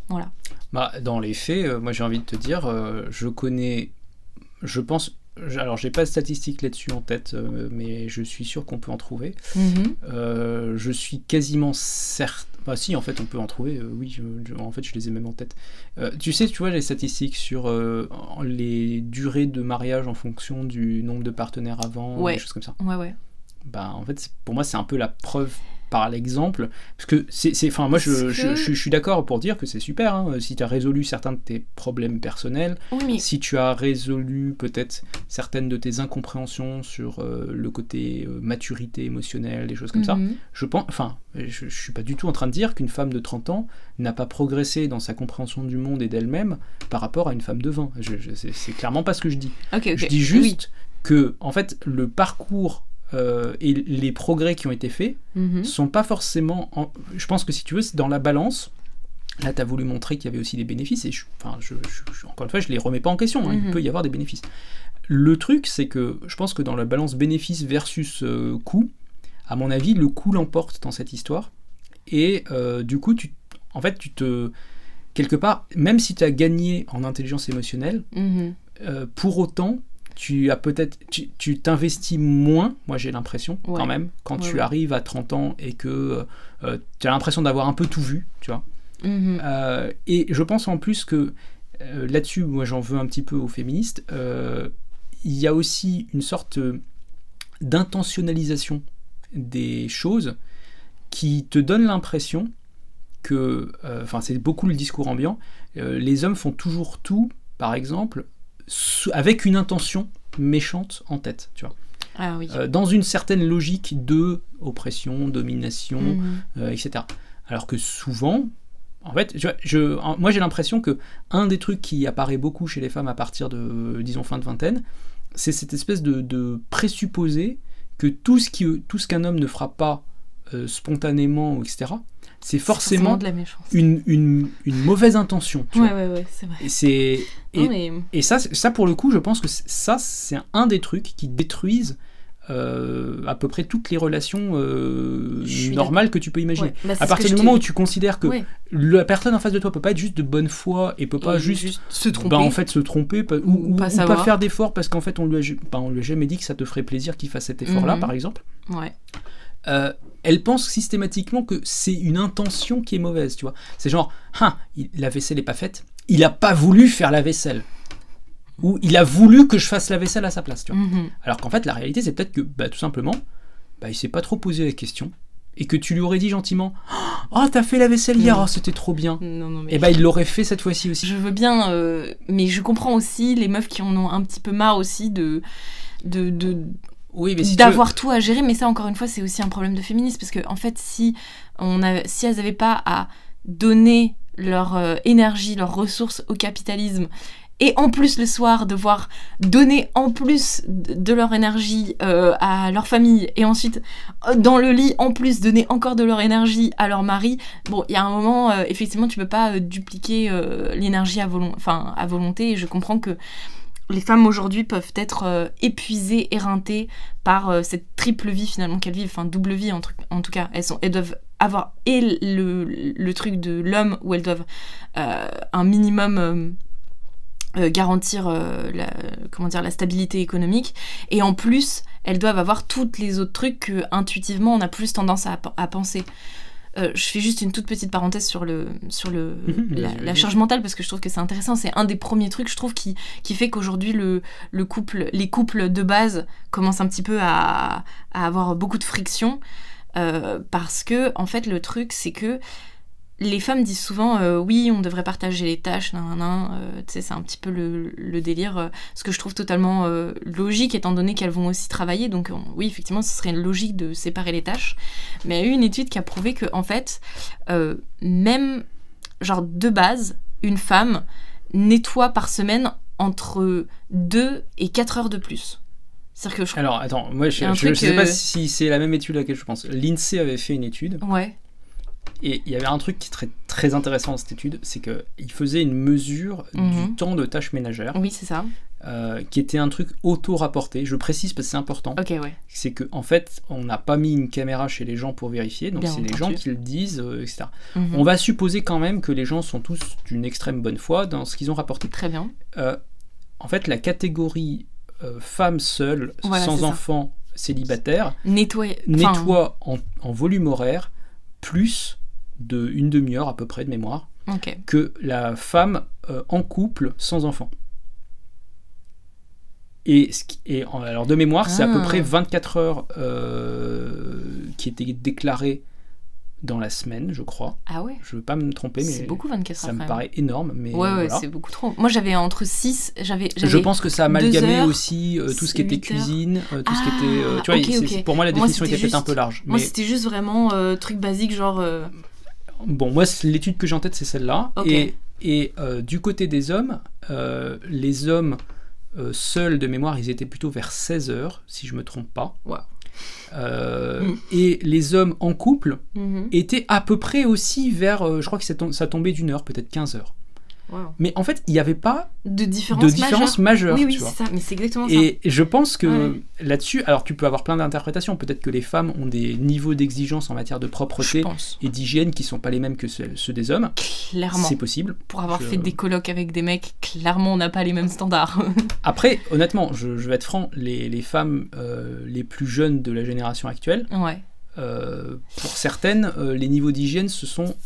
Voilà. Bah, dans les faits, moi j'ai envie de te dire, je pense, alors j'ai pas de statistiques là-dessus en tête, mais je suis sûr qu'on peut en trouver. Je suis quasiment certain, si en fait on peut en trouver, oui, en fait je les ai même en tête. Tu vois les statistiques sur les durées de mariage en fonction du nombre de partenaires avant, des choses comme ça. Ouais. Bah en fait pour moi c'est un peu la preuve par l'exemple, parce que moi je suis d'accord pour dire que c'est super, hein, si tu as résolu certains de tes problèmes personnels, si tu as résolu peut-être certaines de tes incompréhensions sur le côté maturité émotionnelle, des choses comme ça, je suis pas du tout en train de dire qu'une femme de 30 ans n'a pas progressé dans sa compréhension du monde et d'elle-même par rapport à une femme de 20. C'est clairement pas ce que je dis. Je dis juste que en fait le parcours et les progrès qui ont été faits sont pas forcément... Je pense que si tu veux, c'est dans la balance. Là, tu as voulu montrer qu'il y avait aussi des bénéfices, et encore une fois, je les remets pas en question, hein, il peut y avoir des bénéfices. Le truc, c'est que je pense que dans la balance bénéfice versus coût, à mon avis, le coût l'emporte dans cette histoire, et du coup, quelque part, même si tu as gagné en intelligence émotionnelle, pour autant... tu t'investis moins, moi j'ai l'impression, quand même, quand tu arrives à 30 ans et que tu as l'impression d'avoir un peu tout vu, tu vois. Et je pense en plus que là-dessus, moi j'en veux un petit peu aux féministes, il y a aussi une sorte d'intentionnalisation des choses qui te donne l'impression que, c'est beaucoup le discours ambiant, les hommes font toujours tout, par exemple, avec une intention méchante en tête, tu vois. Ah oui. Dans une certaine logique de oppression, domination, etc. Alors que souvent, en fait, moi j'ai l'impression que un des trucs qui apparaît beaucoup chez les femmes à partir de, disons, fin de vingtaine, c'est cette espèce de présupposé que tout ce qu'un homme ne fera pas spontanément, etc., c'est forcément de la méchance. une mauvaise intention. Tu vois. Ouais, c'est vrai. Et ça, pour le coup, je pense que c'est un des trucs qui détruisent à peu près toutes les relations normales que tu peux imaginer. Ouais, à partir du moment où tu considères que la personne en face de toi peut pas être juste de bonne foi et peut pas juste se tromper, en fait, se tromper ou pas faire d'effort parce qu'en fait on lui a jamais dit que ça te ferait plaisir qu'il fasse cet effort là, par exemple. Ouais. Elle pense systématiquement que c'est une intention qui est mauvaise, tu vois. C'est genre, la vaisselle est pas faite, il a pas voulu faire la vaisselle. Ou il a voulu que je fasse la vaisselle à sa place, tu vois. Alors qu'en fait, la réalité, c'est peut-être que, tout simplement, il s'est pas trop posé la question, et que tu lui aurais dit gentiment, « Oh, t'as fait la vaisselle hier, oh, c'était trop bien. » Et il l'aurait fait cette fois-ci aussi. Je veux bien, mais je comprends aussi les meufs qui en ont un petit peu marre aussi oui, mais d'avoir tout à gérer, mais ça, encore une fois, c'est aussi un problème de féminisme, parce que, en fait, si elles n'avaient pas à donner leur énergie, leurs ressources au capitalisme, et en plus le soir devoir donner en plus de leur énergie à leur famille, et ensuite dans le lit en plus donner encore de leur énergie à leur mari, bon, il y a un moment, effectivement, tu peux pas dupliquer l'énergie à volonté, et je comprends que les femmes aujourd'hui peuvent être épuisées, éreintées par cette triple vie finalement qu'elles vivent, enfin double vie en tout cas. Elles doivent avoir et le truc de l'homme où elles doivent un minimum garantir la stabilité économique, et en plus elles doivent avoir toutes les autres trucs que intuitivement on a plus tendance à penser. Je fais juste une toute petite parenthèse sur la charge mentale, parce que je trouve que c'est intéressant. C'est un des premiers trucs, je trouve, qui fait qu'aujourd'hui les couples de base commencent un petit peu à avoir beaucoup de friction, parce que en fait le truc c'est que les femmes disent souvent oui, on devrait partager les tâches, tu sais, c'est un petit peu le délire, ce que je trouve totalement logique, étant donné qu'elles vont aussi travailler, donc oui, effectivement, ce serait logique de séparer les tâches. Mais il y a eu une étude qui a prouvé que, en fait, même, genre, de base, une femme nettoie par semaine entre 2 et 4 heures de plus. C'est-à-dire que Alors, attends, moi, je sais pas si c'est la même étude à laquelle je pense. L'INSEE avait fait une étude. Ouais. Et il y avait un truc qui est très, très intéressant dans cette étude, c'est qu'il faisait une mesure du temps de tâches ménagères. Oui, c'est ça. Qui était un truc auto-rapporté. Je précise parce que c'est important. Ok, ouais. C'est qu'en fait, on n'a pas mis une caméra chez les gens pour vérifier, donc c'est les gens qui le disent, etc. On va supposer quand même que les gens sont tous d'une extrême bonne foi dans ce qu'ils ont rapporté. Très bien. En fait, la catégorie femmes seules, sans enfants, célibataires, nettoie en volume horaire plus d'une demi-heure à peu près de mémoire que la femme en couple sans enfant. Et alors de mémoire, c'est à peu près 24 heures qui étaient déclarées dans la semaine, je crois. Ah ouais. Je veux pas me tromper, mais c'est beaucoup 24 heures. Ça me paraît énorme, mais ouais, voilà. C'est beaucoup trop. Moi, j'avais entre 6, je pense que ça a amalgamé aussi tout ce qui était cuisine, tout ce qui était. Tu vois, okay. Pour moi, la définition était peut-être un peu large. Moi, c'était juste vraiment truc basique, genre. Bon, moi, l'étude que j'ai en tête, c'est celle-là. Okay. Et du côté des hommes, les hommes seuls de mémoire, ils étaient plutôt vers 16 heures, si je me trompe pas. Wow. Et les hommes en couple étaient à peu près aussi vers, je crois que ça tombait d'une heure, peut-être 15 heures. Wow. Mais en fait, il n'y avait pas de différence majeure. Oui, tu vois. C'est ça, mais c'est exactement ça. Et je pense que là-dessus, alors tu peux avoir plein d'interprétations. Peut-être que les femmes ont des niveaux d'exigence en matière de propreté et d'hygiène qui ne sont pas les mêmes que ceux des hommes. Clairement. C'est possible. Pour avoir fait des colocs avec des mecs, clairement, on n'a pas les mêmes standards. Après, honnêtement, je vais être franc, les femmes les plus jeunes de la génération actuelle, pour certaines, les niveaux d'hygiène se sont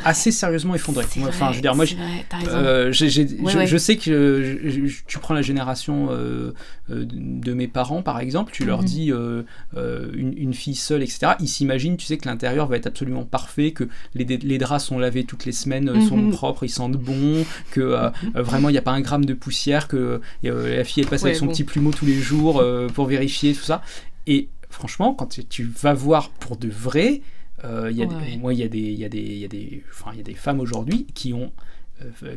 assez sérieusement effondrés. Enfin, je veux dire, moi, je sais que tu prends la génération de mes parents, par exemple, tu leur dis une fille seule, etc. Ils s'imaginent, tu sais, que l'intérieur va être absolument parfait, que les draps sont lavés toutes les semaines, sont propres, ils sentent bon, que vraiment il n'y a pas un gramme de poussière, que la fille elle passe avec son petit plumeau tous les jours pour vérifier tout ça. Et franchement, quand tu vas voir pour de vrai, il y a des femmes aujourd'hui qui ont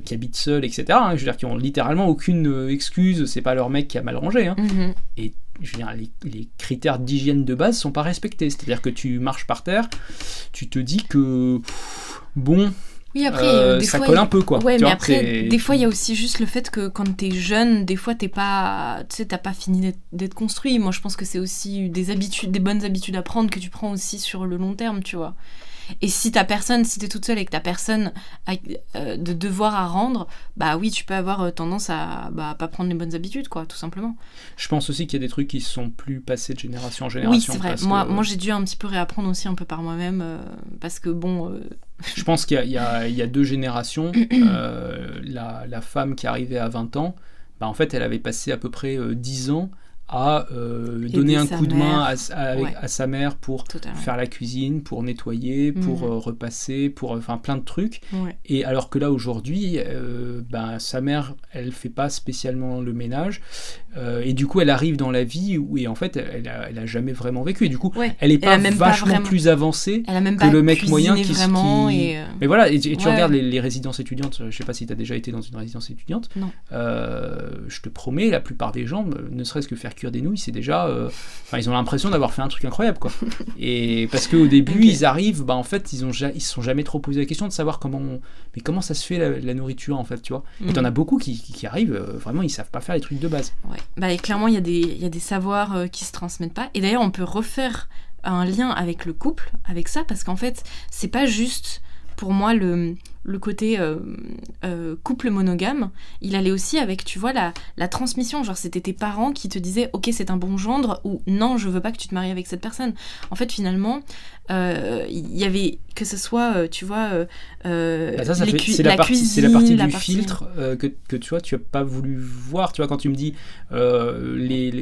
qui habitent seuls, etc., hein, je veux dire, qui ont littéralement aucune excuse, c'est pas leur mec qui a mal rangé, hein. Et je veux dire, les critères d'hygiène de base sont pas respectés, c'est-à-dire que tu marches par terre, tu te dis que bon, oui, après, ça colle un peu, quoi. Ouais, tu mais vois, après, des fois, il y a aussi juste le fait que quand t'es jeune, des fois, t'as pas fini d'être construit. Moi, je pense que c'est aussi des bonnes habitudes à prendre que tu prends aussi sur le long terme, tu vois. Et si t'es toute seule et que t'as personne de devoir à rendre, bah oui, tu peux avoir tendance à pas prendre les bonnes habitudes, quoi, tout simplement. Je pense aussi qu'il y a des trucs qui sont plus passés de génération en génération. Oui, c'est vrai. Moi, j'ai dû un petit peu réapprendre aussi un peu par moi-même, parce que bon... Je pense qu'il y a 2 générations. La femme qui arrivait à 20 ans, bah, en fait, elle avait passé à peu près 10 ans à donner un coup de main à sa mère pour faire la cuisine, pour nettoyer, pour repasser, pour plein de trucs. Ouais. Et alors que là, aujourd'hui, sa mère, elle fait pas spécialement le ménage. Et du coup, elle arrive dans la vie où, et en fait, elle a jamais vraiment vécu. Et du coup, elle est pas vachement plus avancée que le mec moyen qui... Mais voilà, et tu regardes les résidences étudiantes, je sais pas si tu as déjà été dans une résidence étudiante. Non. Je te promets, la plupart des gens, ne serait-ce que faire cuire des nouilles, c'est déjà... ils ont l'impression d'avoir fait un truc incroyable, quoi. Et parce qu'au début, ils arrivent, en fait, ils se sont jamais trop posé la question de savoir comment ça se fait la nourriture, en fait, tu vois. Et t'en as beaucoup qui arrivent, vraiment, ils savent pas faire les trucs de base. Ouais. Et clairement, il y a des savoirs qui se transmettent pas. Et d'ailleurs, on peut refaire un lien avec le couple, avec ça, parce qu'en fait, c'est pas juste... Pour moi, le côté couple monogame, il allait aussi avec, tu vois, la transmission. Genre, c'était tes parents qui te disaient « Ok, c'est un bon gendre » ou « Non, je veux pas que tu te maries avec cette personne ». En fait, finalement, il y avait, que ce soit, tu vois, c'est la partie du filtre que tu vois, tu as pas voulu voir. Tu vois, quand tu me dis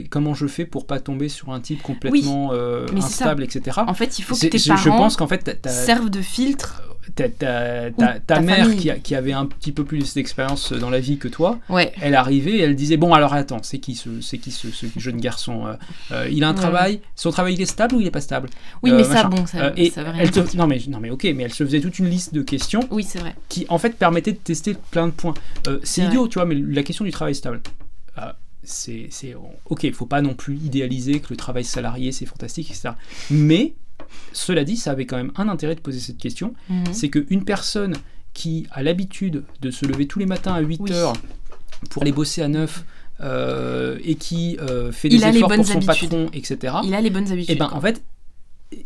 comment je fais pour pas tomber sur un type complètement instable, etc. En fait, il faut que tes parents je pense qu'en fait, servent de filtre. Ta mère qui avait un petit peu plus d'expérience dans la vie que toi, elle arrivait et elle disait bon alors attends, c'est qui ce jeune garçon, il a un travail, son travail il est stable ou il est pas stable, oui mais ça bon ça veut rien dire. Non mais ok, mais elle se faisait toute une liste de questions, oui c'est vrai, qui en fait permettaient de tester plein de points. C'est idiot, tu vois, mais la question du travail stable, c'est ok, faut pas non plus idéaliser que le travail salarié c'est fantastique, etc. Mais cela dit, ça avait quand même un intérêt de poser cette question, c'est qu'une personne qui a l'habitude de se lever tous les matins à 8h pour aller bosser à 9 et qui fait des efforts pour son patron, etc. Il a les bonnes habitudes. Et en fait,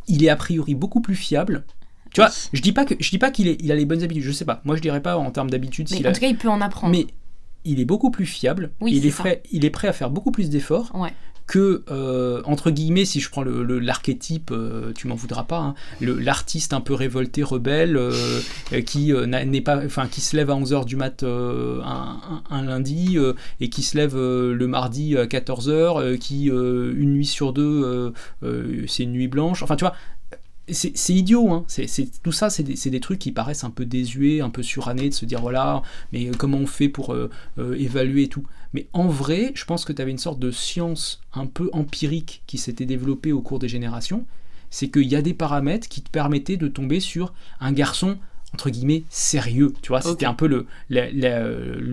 il est a priori beaucoup plus fiable. Tu vois, je dis pas qu'il a les bonnes habitudes, je sais pas. Moi, je dirais pas en termes d'habitudes. Mais en tout cas, il peut en apprendre. Mais il est beaucoup plus fiable. Il est prêt à faire beaucoup plus d'efforts. Ouais. Que, entre guillemets, si je prends l'archétype, tu m'en voudras pas, hein, l'artiste un peu révolté, rebelle, qui se lève à 11h du mat un lundi, et qui se lève le mardi à 14h, qui, une nuit sur deux, c'est une nuit blanche, enfin tu vois, c'est idiot, hein. Tout ça, c'est des trucs qui paraissent un peu désuets, un peu surannés, de se dire voilà, mais comment on fait pour évaluer et tout. Mais en vrai, je pense que tu avais une sorte de science un peu empirique qui s'était développée au cours des générations. C'est qu'il y a des paramètres qui te permettaient de tomber sur un garçon entre guillemets sérieux, tu vois, c'était un peu le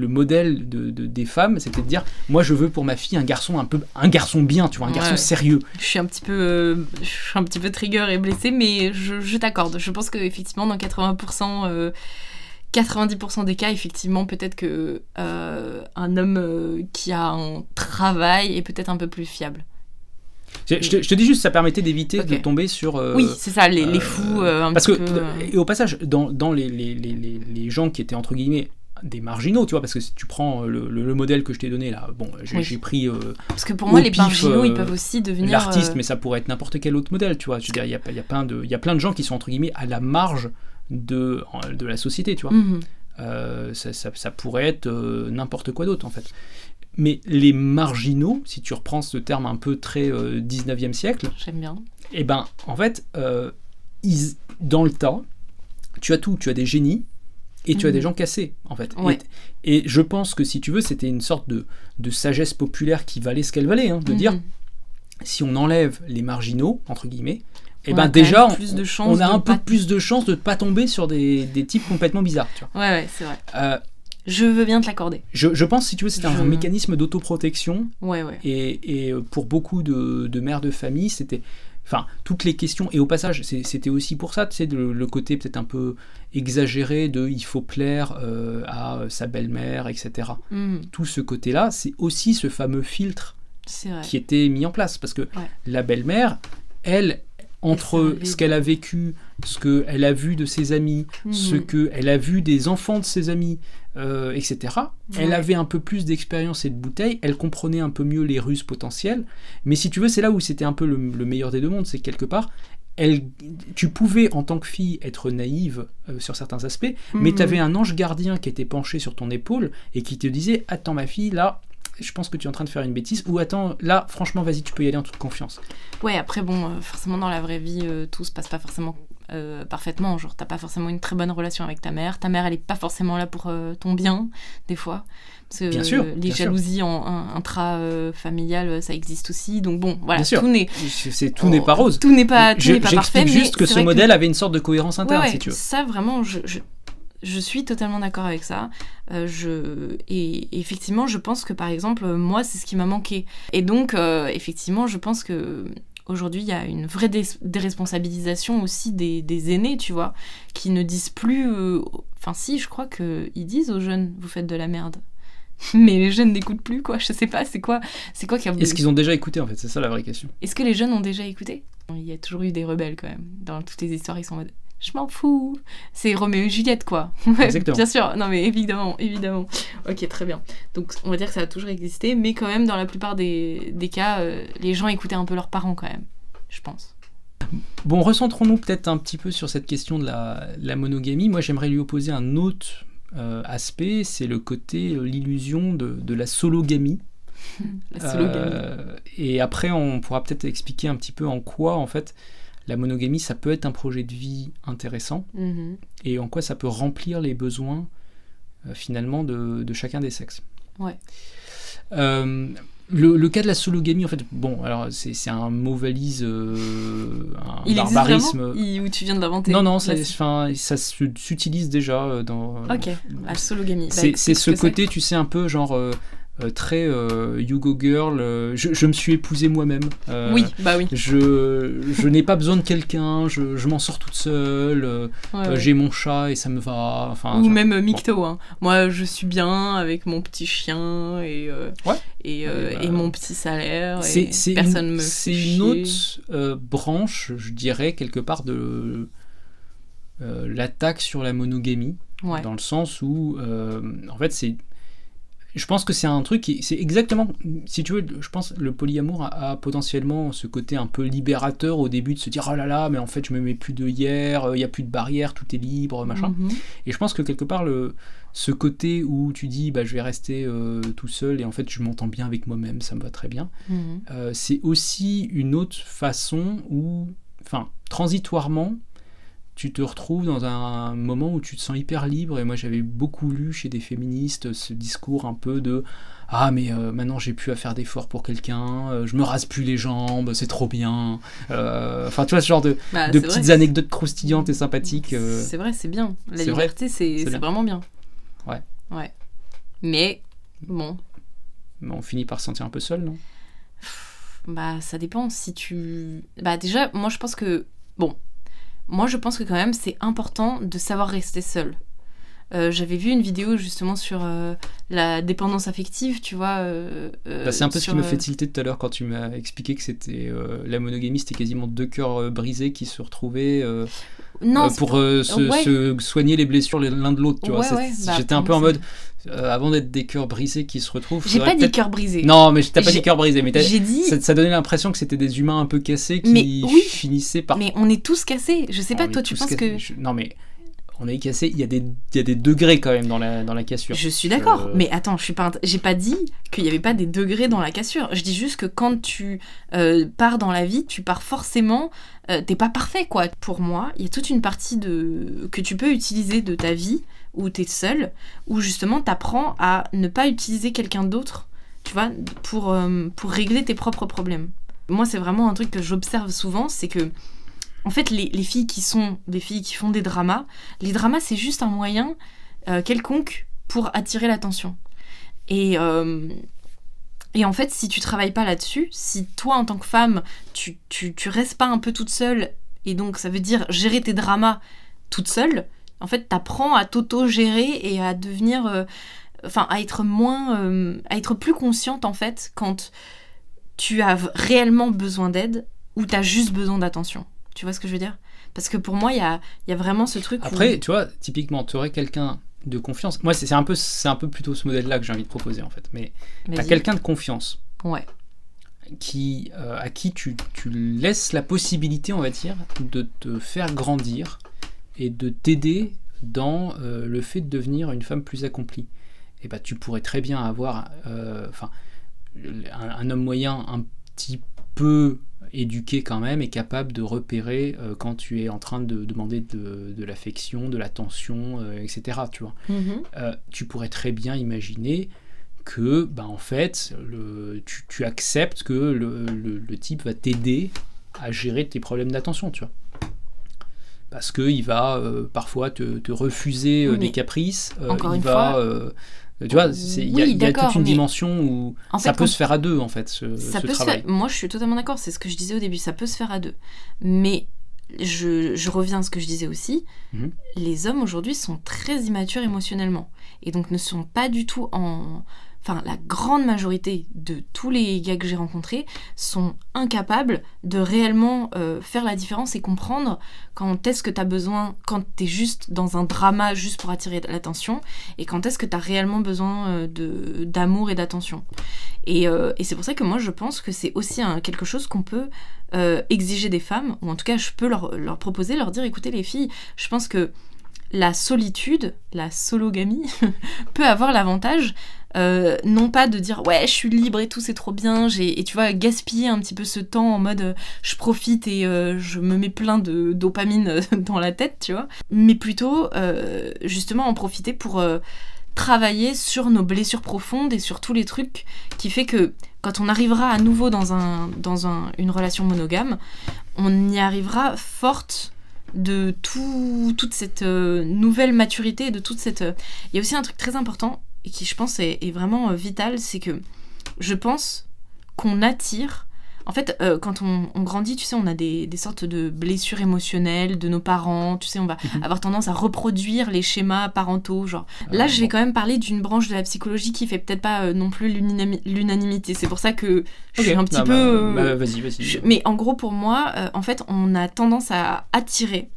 modèle des femmes, c'était de dire moi je veux pour ma fille un garçon bien, tu vois, un garçon sérieux. Je suis un petit peu trigger et blessée, mais je t'accorde. Je pense que effectivement dans 90% des cas, effectivement, peut-être que un homme qui a un travail est peut-être un peu plus fiable. Je te dis juste, ça permettait d'éviter de tomber sur... oui, c'est ça, les fous un parce petit que, peu... Et au passage, dans les gens qui étaient, entre guillemets, des marginaux, tu vois, parce que si tu prends le modèle que je t'ai donné, là, bon, j'ai pris... parce que pour moi, les marginaux, ils peuvent aussi devenir... L'artiste, mais ça pourrait être n'importe quel autre modèle, tu vois. Je veux dire, il y a plein de gens qui sont, entre guillemets, à la marge de la société, tu vois. Ça pourrait être n'importe quoi d'autre, en fait. Mais les marginaux, si tu reprends ce terme un peu très 19e siècle, j'aime bien. Et en fait, dans le tas, tu as tout. Tu as des génies et tu as des gens cassés, en fait. Ouais. Et je pense que, si tu veux, c'était une sorte de sagesse populaire qui valait ce qu'elle valait, hein, de dire, si on enlève les marginaux, entre guillemets, déjà, on a un peu plus de chances de ne pas tomber sur des types complètement bizarres, tu vois. Ouais, c'est vrai. Je veux bien te l'accorder. Je pense, si tu veux, c'était un mécanisme d'autoprotection. Ouais. Et pour beaucoup de mères de famille, c'était... Enfin, toutes les questions... Et au passage, c'était aussi pour ça, tu sais, le côté peut-être un peu exagéré de « il faut plaire à sa belle-mère », etc. Tout ce côté-là, c'est aussi ce fameux filtre qui était mis en place. Parce que la belle-mère, elle, entre ce qu'elle a vécu, ce qu'elle a vu de ses amis, ce qu'elle a vu des enfants de ses amis, etc. Elle avait un peu plus d'expérience et de bouteilles, elle comprenait un peu mieux les ruses potentielles, mais si tu veux, c'est là où c'était un peu le meilleur des deux mondes, c'est que quelque part, tu pouvais en tant que fille être naïve sur certains aspects, mais tu avais un ange gardien qui était penché sur ton épaule et qui te disait « Attends ma fille, là, je pense que tu es en train de faire une bêtise » ou « Attends, là, franchement, vas-y, tu peux y aller en toute confiance ». Ouais, après, bon, forcément, dans la vraie vie, tout se passe pas forcément parfaitement. Genre, t'as pas forcément une très bonne relation avec ta mère. Ta mère, elle est pas forcément là pour ton bien, des fois. Parce que bien sûr, les jalousies intra-familiales, ça existe aussi. Donc bon, voilà, tout n'est pas rose. Tout n'est pas parfait. J'explique juste que ce modèle avait une sorte de cohérence interne, si tu veux. Ça, vraiment, je suis totalement d'accord avec ça. Et effectivement, je pense que, par exemple, moi, c'est ce qui m'a manqué. Et donc, effectivement, je pense que aujourd'hui, il y a une vraie déresponsabilisation aussi des aînés, tu vois, qui ne disent plus... Enfin, si, je crois qu'ils disent aux jeunes, vous faites de la merde. Mais les jeunes n'écoutent plus, quoi. Je sais pas, c'est quoi qui a... Est-ce qu'ils ont déjà écouté, en fait? C'est ça la vraie question. Est-ce que les jeunes ont déjà écouté? Il y a toujours eu des rebelles, quand même. Dans toutes les histoires, ils sont en mode... Je m'en fous. C'est Roméo et Juliette, quoi. Exactement. Bien sûr. Non, mais évidemment. Ok, très bien. Donc, on va dire que ça a toujours existé, mais quand même, dans la plupart des cas, les gens écoutaient un peu leurs parents, quand même, je pense. Bon, recentrons-nous peut-être un petit peu sur cette question de la monogamie. Moi, j'aimerais lui opposer un autre aspect, c'est le côté, l'illusion de la sologamie. La sologamie. Et après, on pourra peut-être expliquer un petit peu en quoi, en fait, la monogamie, ça peut être un projet de vie intéressant, et en quoi ça peut remplir les besoins, finalement, de chacun des sexes. Ouais. Le cas de la sologamie, en fait, bon, alors c'est un mot valise, un il barbarisme. Existe vraiment ou tu viens de l'inventer? Non, ça s'utilise déjà dans... Ok, la sologamie. C'est ce côté, tu sais, un peu genre... très you go girl, je me suis épousée moi-même. Oui. Je n'ai pas besoin de quelqu'un, je m'en sors toute seule, j'ai mon chat et ça me va. Enfin, ou même Micto. Bon. Hein. Moi, je suis bien avec mon petit chien et mon petit salaire. Personne me fait C'est chier. une autre branche, je dirais, quelque part de l'attaque sur la monogamie, dans le sens où, en fait, je pense que c'est un truc c'est exactement, si tu veux, je pense le polyamour a potentiellement ce côté un peu libérateur au début de se dire oh là là, mais en fait je me mets plus d'œillères, il y a plus de barrières, tout est libre, machin. Et je pense que quelque part ce côté où tu dis je vais rester tout seul et en fait je m'entends bien avec moi-même, ça me va très bien, c'est aussi une autre façon où, enfin, transitoirement, tu te retrouves dans un moment où tu te sens hyper libre. Et moi j'avais beaucoup lu chez des féministes ce discours un peu de ah mais maintenant j'ai plus à faire d'efforts pour quelqu'un, je me rase plus les jambes, c'est trop bien, enfin tu vois ce genre de petites anecdotes croustillantes et sympathiques. C'est vrai, c'est bien, la liberté c'est vraiment bien. Ouais mais bon, on finit par se sentir un peu seul, non? Ça dépend. Si tu déjà moi je pense que quand même c'est important de savoir rester seul. J'avais vu une vidéo justement sur la dépendance affective, tu vois. C'est un peu ce qui me fait tilter tout à l'heure quand tu m'as expliqué que c'était la monogamie, c'était quasiment deux cœurs brisés qui se retrouvaient pour se soigner les blessures l'un de l'autre, tu vois. J'étais un peu en mode avant d'être des cœurs brisés qui se retrouvent. J'ai pas dit cœurs brisés. Non, mais t'as pas dit cœurs brisés, mais j'ai dit... ça donnait l'impression que c'était des humains un peu cassés qui finissaient par. Mais on est tous cassés. Je sais pas, toi tu penses que. Non mais. On est cassé, il y a des degrés quand même dans la cassure. Je suis d'accord, mais attends, j'ai pas dit qu'il y avait pas des degrés dans la cassure. Je dis juste que quand tu pars dans la vie, tu pars forcément, t'es pas parfait quoi. Pour moi, il y a toute une partie que tu peux utiliser de ta vie où t'es seul, où justement t'apprends à ne pas utiliser quelqu'un d'autre, tu vois, pour régler tes propres problèmes. Moi, c'est vraiment un truc que j'observe souvent, c'est que en fait, les filles qui font des dramas, les dramas, c'est juste un moyen quelconque pour attirer l'attention. Et en fait, si tu travailles pas là-dessus, si toi, en tant que femme, tu restes pas un peu toute seule, et donc ça veut dire gérer tes dramas toute seule, en fait, t'apprends à t'auto-gérer et à devenir... à être plus consciente, en fait, quand tu as réellement besoin d'aide ou t'as juste besoin d'attention. Tu vois ce que je veux dire ? Parce que pour moi, il y a vraiment ce truc Après, tu vois, typiquement, tu aurais quelqu'un de confiance. Moi, c'est un peu plutôt ce modèle-là que j'ai envie de proposer, en fait. Mais t'as quelqu'un de confiance. Ouais. À qui tu laisses la possibilité, on va dire, de te faire grandir et de t'aider dans le fait de devenir une femme plus accomplie. Et bah, tu pourrais très bien avoir un homme moyen un petit peu éduqué quand même et capable de repérer quand tu es en train de demander de l'affection, de l'attention, etc. Tu vois. Tu pourrais très bien imaginer que en fait tu acceptes que le type va t'aider à gérer tes problèmes d'attention, tu vois. Parce qu'il va parfois te refuser des caprices, encore il une va... fois, tu vois, il y a toute une dimension où ça peut se faire à deux, en fait, ce travail. Moi, je suis totalement d'accord, c'est ce que je disais au début, ça peut se faire à deux. Mais je reviens à ce que je disais aussi, les hommes aujourd'hui sont très immatures émotionnellement, et donc ne sont pas du tout la grande majorité de tous les gars que j'ai rencontrés sont incapables de réellement faire la différence et comprendre quand est-ce que t'as besoin, quand t'es juste dans un drama juste pour attirer l'attention, et quand est-ce que t'as réellement besoin d'amour et d'attention. Et c'est pour ça que moi je pense que c'est aussi quelque chose qu'on peut exiger des femmes, ou en tout cas je peux leur proposer, leur dire écoutez les filles, je pense que la solitude, la sologamie, peut avoir l'avantage non pas de dire ouais je suis libre et tout c'est trop bien, et tu vois gaspiller un petit peu ce temps en mode je profite et je me mets plein de dopamine dans la tête, tu vois, mais plutôt justement en profiter pour travailler sur nos blessures profondes et sur tous les trucs qui fait que quand on arrivera à nouveau dans une relation monogame, on y arrivera forte de toute cette nouvelle maturité, de toute cette... Il y a aussi un truc très important et qui je pense est vraiment vital, c'est que je pense qu'on attire... En fait, quand on grandit, tu sais, on a des sortes de blessures émotionnelles de nos parents, tu sais, on va avoir tendance à reproduire les schémas parentaux, genre... Là, je vais quand même parler d'une branche de la psychologie qui fait peut-être pas non plus l'unanimité, c'est pour ça que je suis un petit peu... Vas-y. Mais en gros, pour moi, en fait, on a tendance à attirer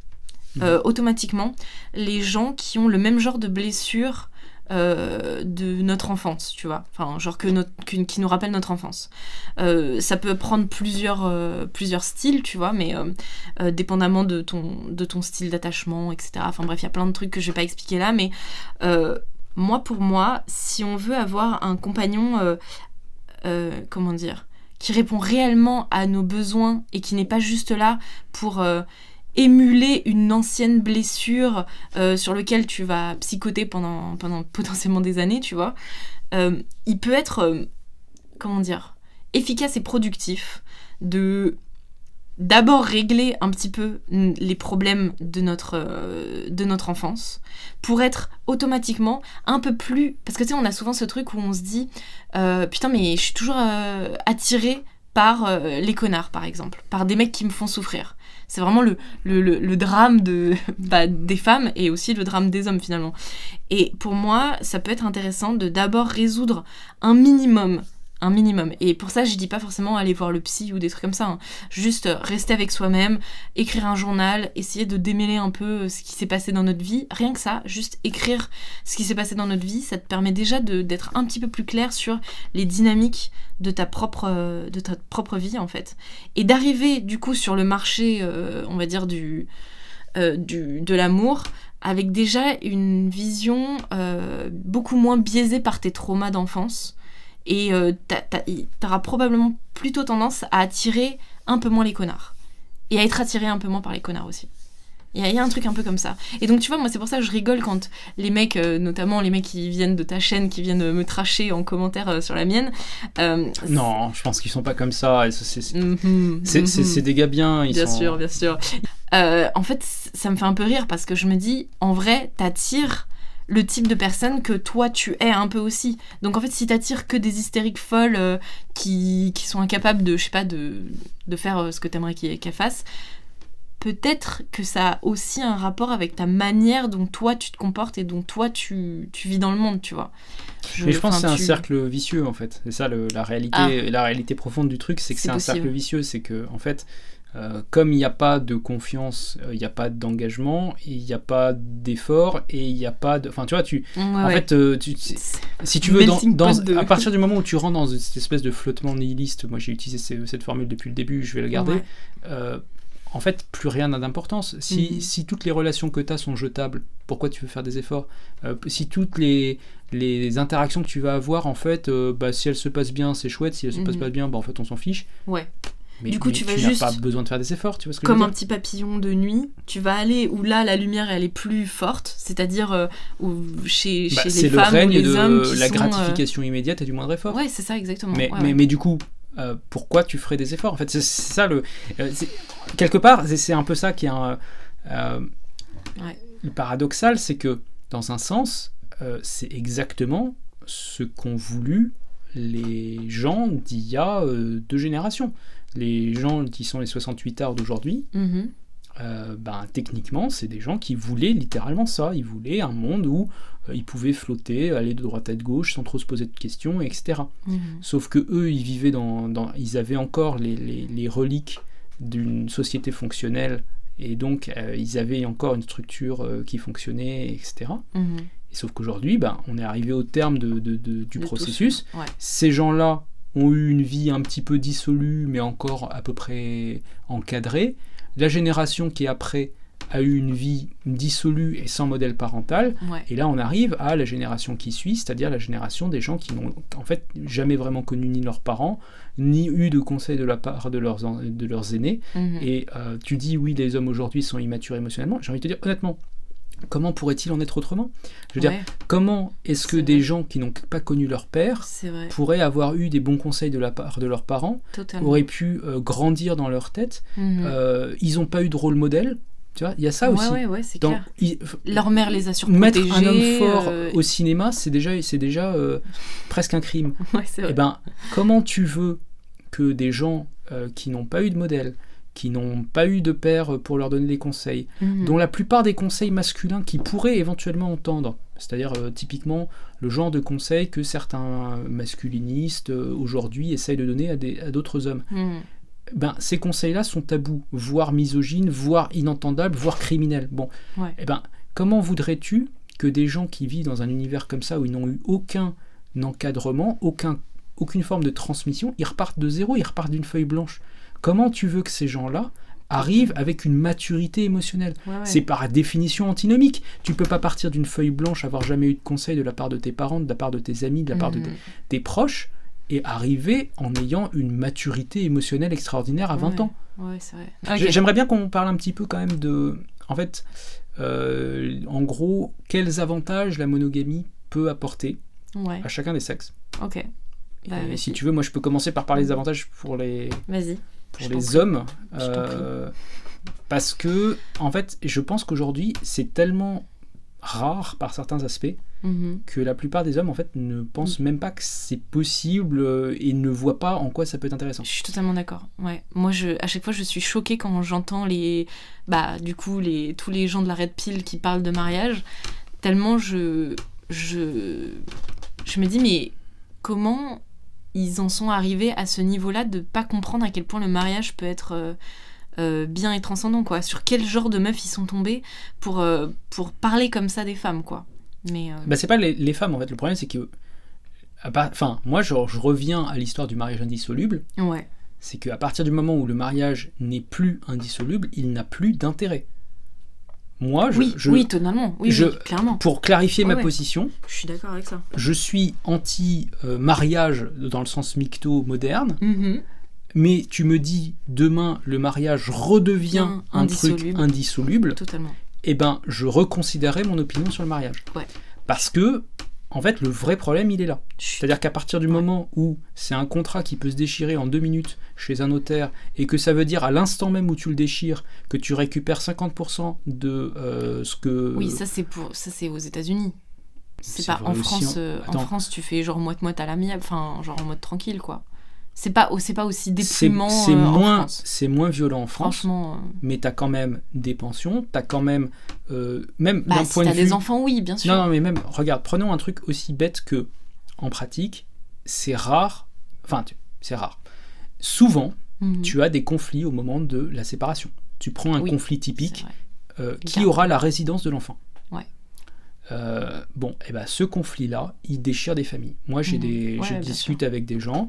automatiquement les gens qui ont le même genre de blessures de notre enfance, tu vois, enfin genre qui nous rappelle notre enfance. Ça peut prendre plusieurs styles, tu vois, mais dépendamment de ton style d'attachement, etc. Enfin bref, il y a plein de trucs que je vais pas expliquer là, mais pour moi, si on veut avoir un compagnon, comment dire, qui répond réellement à nos besoins et qui n'est pas juste là pour émuler une ancienne blessure sur laquelle tu vas psychoter pendant potentiellement des années, tu vois, il peut être, efficace et productif de d'abord régler un petit peu les problèmes de notre enfance pour être automatiquement un peu plus... Parce que tu sais, on a souvent ce truc où on se dit putain mais je suis toujours attirée par les connards par exemple, par des mecs qui me font souffrir. C'est vraiment le drame des femmes et aussi le drame des hommes finalement. Et pour moi, ça peut être intéressant de d'abord résoudre un minimum. Et pour ça, je dis pas forcément aller voir le psy ou des trucs comme ça. Hein. Juste rester avec soi-même, écrire un journal, essayer de démêler un peu ce qui s'est passé dans notre vie. Rien que ça, juste écrire ce qui s'est passé dans notre vie, ça te permet déjà d'être un petit peu plus clair sur les dynamiques de ta propre vie en fait. Et d'arriver du coup sur le marché, on va dire de l'amour, avec déjà une vision beaucoup moins biaisée par tes traumas d'enfance. Et t'auras probablement plutôt tendance à attirer un peu moins les connards. Et à être attiré un peu moins par les connards aussi. Il y a un truc un peu comme ça. Et donc tu vois, moi c'est pour ça que je rigole quand les mecs, notamment les mecs qui viennent de ta chaîne, qui viennent me tracher en commentaire sur la mienne. Non, je pense qu'ils sont pas comme ça. C'est des gars bien. Bien sûr. En fait, ça me fait un peu rire parce que je me dis, en vrai, t'attires le type de personne que toi tu es un peu aussi. Donc en fait, si t'attires que des hystériques folles qui sont incapables de, je sais pas, de faire ce que t'aimerais qu'elles fassent, peut-être que ça a aussi un rapport avec ta manière dont toi tu te comportes et dont toi tu vis dans le monde, tu vois. Mais je pense que c'est un cercle vicieux en fait. C'est ça la réalité profonde du truc, c'est que c'est un cercle vicieux. C'est que en fait, comme il n'y a pas de confiance, il n'y a pas d'engagement, il n'y a pas d'effort et il n'y a pas de. Enfin, tu vois, fait, si tu veux, à partir du moment où tu rentres dans cette espèce de flottement nihiliste, moi j'ai utilisé cette formule depuis le début, je vais la garder. En fait, plus rien n'a d'importance. Si toutes les relations que tu as sont jetables, pourquoi tu veux faire des efforts ? Si toutes les interactions que tu vas avoir, en fait, si elles se passent bien, c'est chouette. Si elles se passent pas bien, en fait, on s'en fiche. Ouais. Mais, du coup, tu vas n'as pas besoin de faire des efforts, tu vois ce que comme je veux un petit papillon de nuit, tu vas aller où là, la lumière, elle est plus forte, c'est-à-dire chez les femmes ou les hommes. C'est le règne de la gratification immédiate et du moindre effort. Ouais, c'est ça, exactement. Mais du coup... pourquoi tu ferais des efforts ? En fait, c'est ça quelque part, c'est un peu ça qui est le paradoxal, c'est que dans un sens, c'est exactement ce qu'ont voulu les gens d'il y a 2 générations. Les gens qui sont les 68ards d'aujourd'hui, techniquement, c'est des gens qui voulaient littéralement ça. Ils voulaient un monde où ils pouvaient flotter, aller de droite à de gauche sans trop se poser de questions, etc. Sauf que eux, ils vivaient ils avaient encore les reliques d'une société fonctionnelle et donc ils avaient encore une structure qui fonctionnait, etc. Et sauf qu'aujourd'hui, on est arrivé au terme du processus. Ces gens-là ont eu une vie un petit peu dissolue, mais encore à peu près encadrée. La génération qui est après a eu une vie dissolue et sans modèle parental. Et là, on arrive à la génération qui suit, c'est-à-dire la génération des gens qui n'ont en fait jamais vraiment connu ni leurs parents, ni eu de conseils de la part de leurs aînés. Et tu dis, oui, les hommes aujourd'hui sont immatures émotionnellement. J'ai envie de te dire, honnêtement, comment pourrait-il en être autrement ? Je veux dire, comment est-ce que des gens qui n'ont pas connu leur père pourraient avoir eu des bons conseils de la part de leurs parents, auraient pu grandir dans leur tête, ils n'ont pas eu de rôle modèle, tu vois, il y a ça aussi. Ouais, c'est clair. Leur mère les a surprotégés. Mettre un homme fort au cinéma, c'est déjà presque un crime. C'est vrai. Et comment tu veux que des gens qui n'ont pas eu de modèle, qui n'ont pas eu de père pour leur donner des conseils, dont la plupart des conseils masculins qu'ils pourraient éventuellement entendre, c'est-à-dire typiquement le genre de conseils que certains masculinistes aujourd'hui essayent de donner à d'autres hommes. Ces conseils-là sont tabous, voire misogynes, voire inentendables, voire criminels. Comment voudrais-tu que des gens qui vivent dans un univers comme ça, où ils n'ont eu aucun encadrement, aucune forme de transmission, ils repartent de zéro, ils repartent d'une feuille blanche. Comment tu veux que ces gens-là arrivent avec une maturité émotionnelle ? C'est par définition antinomique. Tu peux pas partir d'une feuille blanche, avoir jamais eu de conseil de la part de tes parents, de la part de tes amis, de la part de tes proches, et arriver en ayant une maturité émotionnelle extraordinaire à 20 ans. C'est vrai. Okay. J'aimerais bien qu'on parle un petit peu quand même de... En fait, en gros, quels avantages la monogamie peut apporter à chacun des sexes. Ok. Si tu veux, moi je peux commencer par parler des avantages pour les... Vas-y. Pour les hommes, parce que en fait, je pense qu'aujourd'hui, c'est tellement rare par certains aspects que la plupart des hommes en fait ne pensent même pas que c'est possible et ne voient pas en quoi ça peut être intéressant. Je suis totalement d'accord. Ouais. Moi, à chaque fois, je suis choquée quand j'entends tous les gens de la Red Pill qui parlent de mariage. Tellement je me dis, mais comment ils en sont arrivés à ce niveau-là de pas comprendre à quel point le mariage peut être bien et transcendant, quoi. Sur quel genre de meuf ils sont tombés pour parler comme ça des femmes, quoi. Mais c'est pas les femmes, en fait. Le problème, c'est que... moi, je reviens à l'histoire du mariage indissoluble. Ouais. C'est qu'à partir du moment où le mariage n'est plus indissoluble, il n'a plus d'intérêt. Moi, oui, totalement. Oui, clairement. Pour clarifier ma position, je suis d'accord avec ça. Je suis anti-mariage dans le sens micto moderne, mais tu me dis demain le mariage redevient un truc indissoluble. Totalement. Je reconsidérerai mon opinion sur le mariage. Ouais. Parce que, en fait, le vrai problème, il est là. C'est-à-dire qu'à partir du moment où c'est un contrat qui peut se déchirer en 2 minutes chez un notaire, et que ça veut dire à l'instant même où tu le déchires, que tu récupères 50% de ce que... Oui, ça c'est aux États-Unis. C'est pas en France, en France, tu fais genre moite-moite à l'amiable, enfin, genre en mode tranquille, quoi. C'est pas aussi déprimant en France. C'est moins violent en France, franchement. Mais t'as quand même des pensions, t'as quand même... même bah, d'un si point de t'as vue... des enfants, oui, bien sûr. Non, mais même, regarde, prenons un truc aussi bête que, en pratique, c'est rare... Enfin, c'est rare. Souvent, tu as des conflits au moment de la séparation. Tu prends un conflit typique, qui aura la résidence de l'enfant. Ouais. Ce conflit-là, il déchire des familles. Moi, je discute avec des gens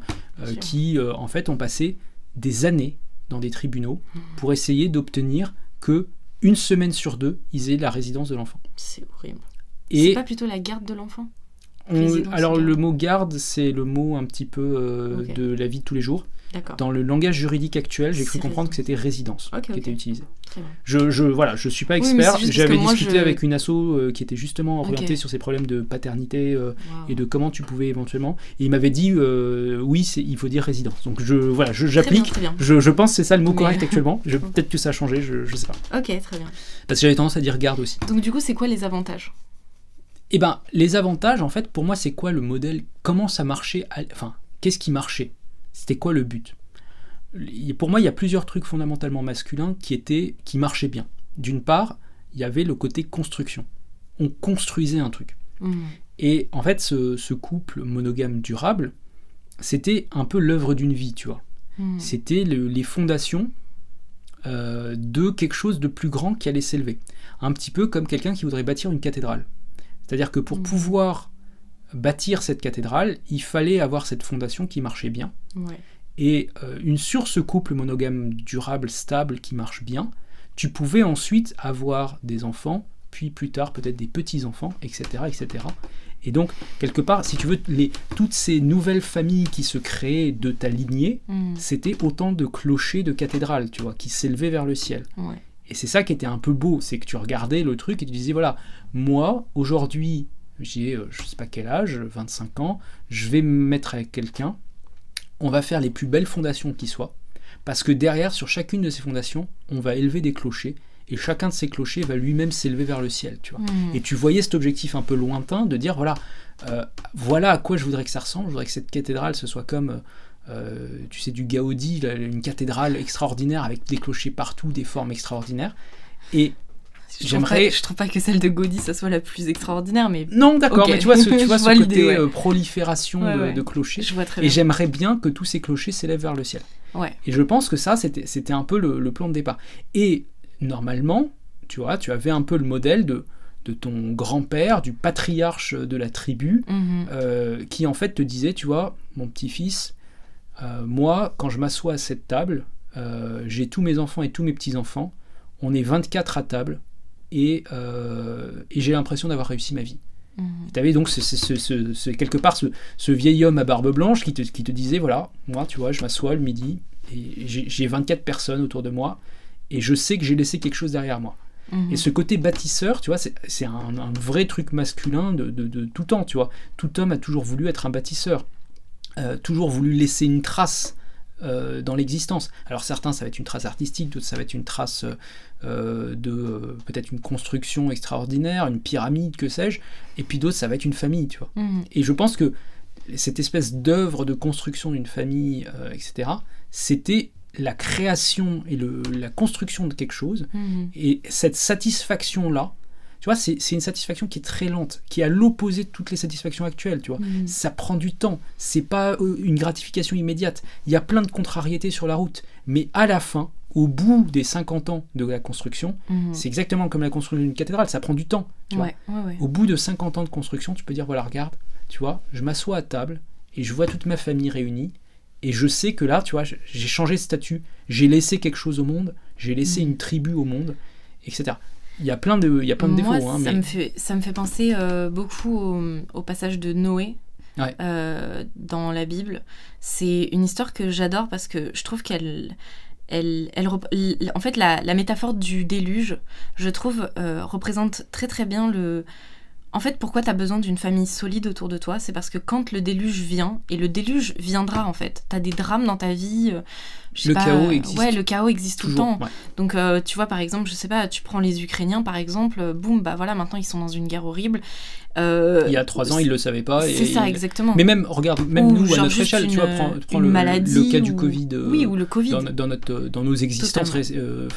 qui, en fait, ont passé des années dans des tribunaux pour essayer d'obtenir que une semaine sur 2, ils aient la résidence de l'enfant. C'est horrible. C'est pas plutôt la garde de l'enfant ? Alors, le mot garde, c'est le mot un petit peu de la vie de tous les jours. D'accord. Dans le langage juridique actuel, j'ai cru comprendre que c'était résidence qui était utilisée. Je suis pas expert. J'avais discuté avec une asso qui était justement orientée sur ces problèmes de paternité et de comment tu pouvais éventuellement. Et il m'avait dit oui, il faut dire résidence. Donc j'applique. Très bien. Je pense que c'est ça le mot correct actuellement. Peut-être que ça a changé, je sais pas. Ok, très bien. Parce que j'avais tendance à dire garde aussi. Donc du coup, c'est quoi les avantages ? Eh ben, les avantages, en fait, pour moi, c'est quoi le modèle ? Comment ça marchait ? Enfin, qu'est-ce qui marchait ? C'était quoi le but ? Pour moi, il y a plusieurs trucs fondamentalement masculins qui marchaient bien. D'une part, il y avait le côté construction. On construisait un truc. Et en fait, ce couple monogame durable, c'était un peu l'œuvre d'une vie, tu vois. C'était les fondations de quelque chose de plus grand qui allait s'élever. Un petit peu comme quelqu'un qui voudrait bâtir une cathédrale. C'est-à-dire que pour pouvoir bâtir cette cathédrale, il fallait avoir cette fondation qui marchait bien. Ouais. Et sur ce couple monogame durable, stable, qui marche bien, tu pouvais ensuite avoir des enfants, puis plus tard peut-être des petits-enfants, etc., etc. Et donc, quelque part, si tu veux, toutes ces nouvelles familles qui se créaient de ta lignée, c'était autant de clochers de cathédrales, tu vois, qui s'élevaient vers le ciel. Ouais. Et c'est ça qui était un peu beau, c'est que tu regardais le truc et tu disais, voilà, moi, aujourd'hui, j'ai, je sais pas quel âge, 25 ans, je vais me mettre avec quelqu'un, on va faire les plus belles fondations qui soient, parce que derrière, sur chacune de ces fondations, on va élever des clochers, et chacun de ces clochers va lui-même s'élever vers le ciel, tu vois. Et tu voyais cet objectif un peu lointain de dire, voilà à quoi je voudrais que ça ressemble, je voudrais que cette cathédrale, ce soit comme... tu sais, du Gaudi, une cathédrale extraordinaire avec des clochers partout, des formes extraordinaires. Et je trouve pas que celle de Gaudi, ça soit la plus extraordinaire, mais... Non, d'accord, okay. Mais tu vois ce côté prolifération de clochers. Je vois très bien. Et j'aimerais bien que tous ces clochers s'élèvent vers le ciel. Ouais. Et je pense que ça, c'était un peu le plan de départ. Et normalement, tu vois, tu avais un peu le modèle de ton grand-père, du patriarche de la tribu, qui en fait te disait, tu vois, mon petit-fils, moi, quand je m'assois à cette table, j'ai tous mes enfants et tous mes petits-enfants, on est 24 à table, et j'ai l'impression d'avoir réussi ma vie. Tu avais donc c'est quelque part ce vieil homme à barbe blanche qui te disait, voilà, moi, tu vois, je m'assois le midi, et j'ai 24 personnes autour de moi, et je sais que j'ai laissé quelque chose derrière moi. Et ce côté bâtisseur, tu vois, c'est un vrai truc masculin de tout temps, tu vois. Tout homme a toujours voulu être un bâtisseur. Toujours voulu laisser une trace dans l'existence. Alors certains, ça va être une trace artistique, d'autres, ça va être une trace de peut-être une construction extraordinaire, une pyramide, que sais-je, et puis d'autres, ça va être une famille, tu vois. Et je pense que cette espèce d'œuvre de construction d'une famille, etc., c'était la création et la construction de quelque chose, et cette satisfaction-là, tu vois, c'est une satisfaction qui est très lente, qui est à l'opposé de toutes les satisfactions actuelles, tu vois. Ça prend du temps, c'est pas une gratification immédiate. Il y a plein de contrariétés sur la route, mais à la fin, au bout des 50 ans de la construction, c'est exactement comme la construction d'une cathédrale, ça prend du temps, tu vois. Au bout de 50 ans de construction, tu peux dire, voilà, regarde, tu vois, je m'assois à table, et je vois toute ma famille réunie, et je sais que là, tu vois, j'ai changé de statut, j'ai laissé quelque chose au monde, j'ai laissé une tribu au monde, etc. Il y a plein de défauts. Hein, ça me fait penser beaucoup au passage de Noé dans la Bible. C'est une histoire que j'adore parce que je trouve qu'elle en fait, la métaphore du déluge, je trouve, représente très très bien En fait, pourquoi tu as besoin d'une famille solide autour de toi ? C'est parce que quand le déluge vient, et le déluge viendra en fait, tu as des drames dans ta vie, chaos existe. Ouais, le chaos existe toujours, tout le temps. ouais. Donc tu vois par exemple, je sais pas, tu prends les Ukrainiens par exemple, boum, bah voilà, maintenant ils sont dans une guerre horrible. Il y a 3 ans, ils le savaient pas. C'est ça, exactement. Mais même, regarde, même nous, à notre échelle, tu vois, prends le cas du Covid. Oui, ou le Covid. Dans nos existences, il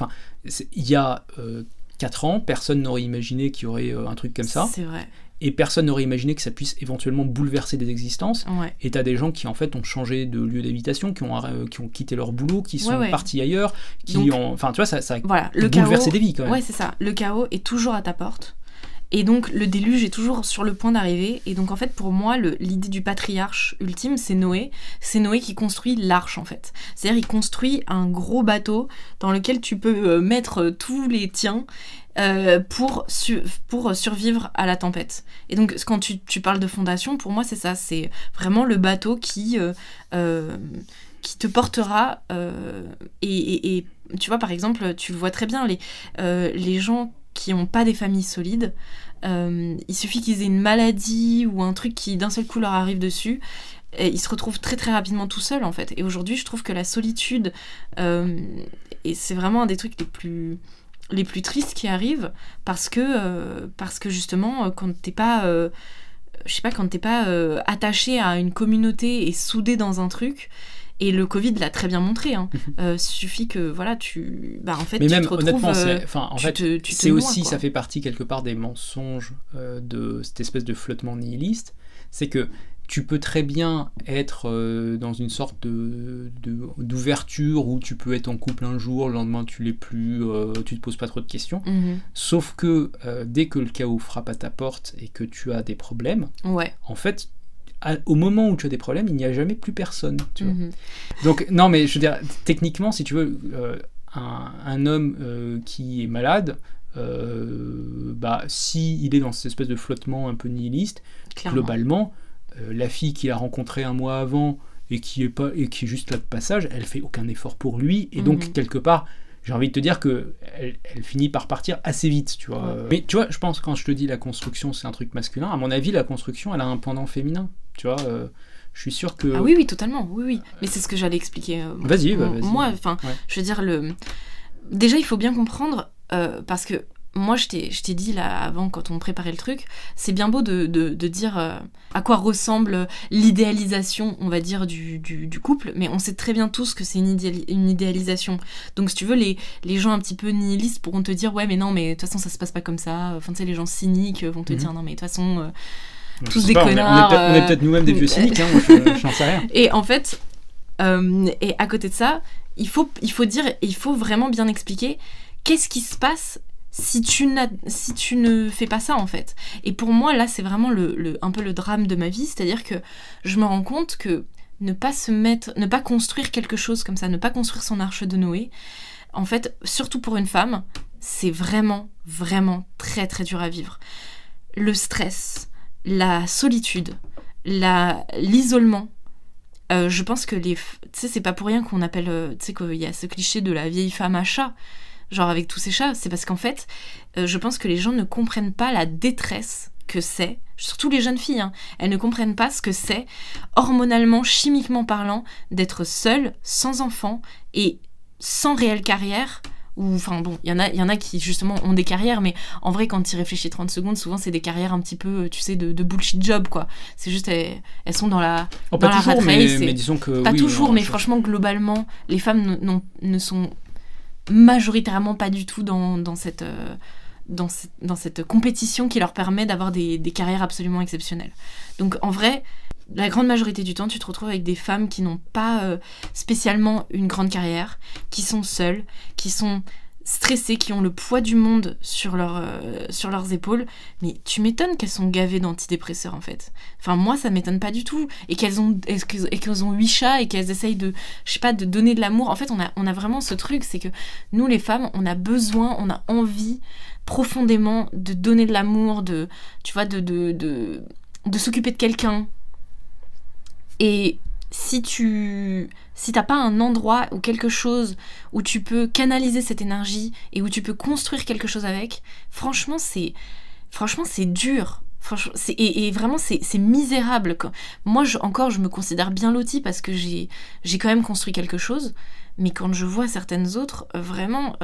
y a 4 ans, personne n'aurait imaginé qu'il y aurait un truc comme ça. C'est vrai. Et personne n'aurait imaginé que ça puisse éventuellement bouleverser des existences. Ouais. Et t'as des gens qui en fait ont changé de lieu d'habitation, qui ont quitté leur boulot, qui sont partis ailleurs, enfin tu vois, ça voilà, a bouleversé des vies quand même. Ouais, c'est ça. Le chaos est toujours à ta porte. Et donc le déluge est toujours sur le point d'arriver. Et donc en fait pour moi l'idée du patriarche ultime c'est Noé. C'est Noé qui construit l'arche en fait. C'est-à-dire il construit un gros bateau dans lequel tu peux mettre tous les tiens pour survivre à la tempête. Et donc quand tu parles de fondation, pour moi c'est ça. C'est vraiment le bateau qui te portera. Et tu vois par exemple, tu le vois très bien, les gens qui n'ont pas des familles solides, il suffit qu'ils aient une maladie ou un truc qui d'un seul coup leur arrive dessus, et ils se retrouvent très très rapidement tout seuls en fait. Et aujourd'hui je trouve que la solitude, et c'est vraiment un des trucs les plus tristes qui arrivent, parce que justement quand t'es pas attaché à une communauté et soudé dans un truc. Et le Covid l'a très bien montré. Suffit que voilà, en fait, mais tu même, te retrouves. Honnêtement, c'est aussi, ça fait partie quelque part des mensonges de cette espèce de flottement nihiliste. C'est que tu peux très bien être dans une sorte d'ouverture où tu peux être en couple un jour, le lendemain tu l'es plus, tu te poses pas trop de questions. Sauf que dès que le chaos frappe à ta porte et que tu as des problèmes, en fait. Au moment où tu as des problèmes, il n'y a jamais plus personne, tu vois. Donc, non, mais je veux dire, techniquement, si tu veux, un homme qui est malade, s'il est dans cette espèce de flottement un peu nihiliste, clairement. Globalement, la fille qu'il a rencontrée un mois avant et qui est juste là de passage, elle fait aucun effort pour lui, et donc, quelque part, j'ai envie de te dire que elle finit par partir assez vite, tu vois. Mais tu vois, je pense, quand je te dis la construction, c'est un truc masculin, à mon avis, la construction, elle a un pendant féminin. Tu vois, je suis sûr que... Ah oui, totalement, oui. Mais c'est ce que j'allais expliquer. Vas-y. Moi, je veux dire, déjà, il faut bien comprendre, parce que moi, je t'ai dit, là, avant, quand on préparait le truc, c'est bien beau de dire à quoi ressemble l'idéalisation, on va dire, du couple, mais on sait très bien tous que c'est une idéalisation. Donc, si tu veux, les gens un petit peu nihilistes pourront te dire, ouais, mais non, mais de toute façon, ça se passe pas comme ça. Enfin, tu sais, les gens cyniques vont te dire, non, mais de toute façon... tous des connards. On est peut-être nous-mêmes des vieux cyniques, moi j'en sais rien. Et en fait, et à côté de ça, il faut dire, et il faut vraiment bien expliquer qu'est-ce qui se passe si tu ne fais pas ça en fait. Et pour moi, là, c'est vraiment un peu le drame de ma vie, c'est-à-dire que je me rends compte que ne pas construire quelque chose comme ça, ne pas construire son arche de Noé, en fait, surtout pour une femme, c'est vraiment, vraiment très, très dur à vivre. Le stress, la solitude, l'isolement. Je pense que tu sais, c'est pas pour rien qu'on appelle, tu sais, qu'il y a ce cliché de la vieille femme à chat, genre avec tous ces chats. C'est parce qu'en fait, je pense que les gens ne comprennent pas la détresse que c'est, surtout les jeunes filles, elles ne comprennent pas ce que c'est, hormonalement, chimiquement parlant, d'être seule, sans enfant et sans réelle carrière. Enfin bon, il y en a qui justement ont des carrières, mais en vrai quand tu y réfléchis 30 secondes, souvent c'est des carrières un petit peu, tu sais, de bullshit job quoi. C'est juste, elles sont dans la pas toujours, rat race, mais disons que pas toujours, mais franchement globalement, les femmes ne sont majoritairement pas du tout dans cette compétition qui leur permet d'avoir des carrières absolument exceptionnelles. Donc en vrai, la grande majorité du temps, tu te retrouves avec des femmes qui n'ont pas spécialement une grande carrière, qui sont seules, qui sont stressées, qui ont le poids du monde sur leurs épaules. Mais tu m'étonnes qu'elles sont gavées d'antidépresseurs, en fait. Enfin, moi, ça m'étonne pas du tout. Et qu'elles ont 8 chats et qu'elles essayent de donner de l'amour. En fait, on a vraiment ce truc, c'est que nous, les femmes, on a besoin, on a envie profondément de donner de l'amour, de s'occuper de quelqu'un. Et si t'as pas un endroit ou quelque chose où tu peux canaliser cette énergie et où tu peux construire quelque chose avec, franchement c'est dur. Franchement, et vraiment, c'est misérable. Moi, je me considère bien lotie parce que j'ai quand même construit quelque chose. Mais quand je vois certaines autres, vraiment,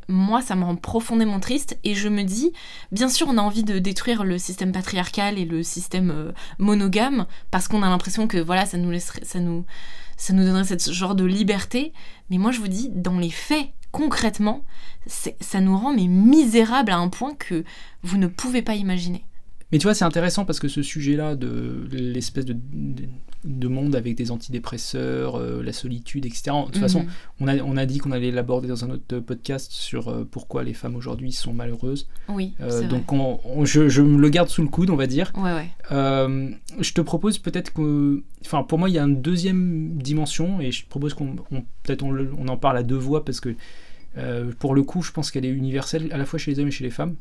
moi, ça me rend profondément triste. Et je me dis, bien sûr, on a envie de détruire le système patriarcal et le système monogame parce qu'on a l'impression que voilà, ça nous donnerait ce genre de liberté. Mais moi, je vous dis, dans les faits, concrètement, ça nous rend misérables à un point que vous ne pouvez pas imaginer. Mais tu vois, c'est intéressant parce que ce sujet-là de l'espèce de monde avec des antidépresseurs, la solitude, etc. De toute façon, on a dit qu'on allait l'aborder dans un autre podcast sur pourquoi les femmes aujourd'hui sont malheureuses. Oui, donc je me le garde sous le coude, on va dire. Ouais. Je te propose peut-être que... Enfin, pour moi, il y a une deuxième dimension et je propose qu'on en parle à deux voix parce que pour le coup, je pense qu'elle est universelle à la fois chez les hommes et chez les femmes.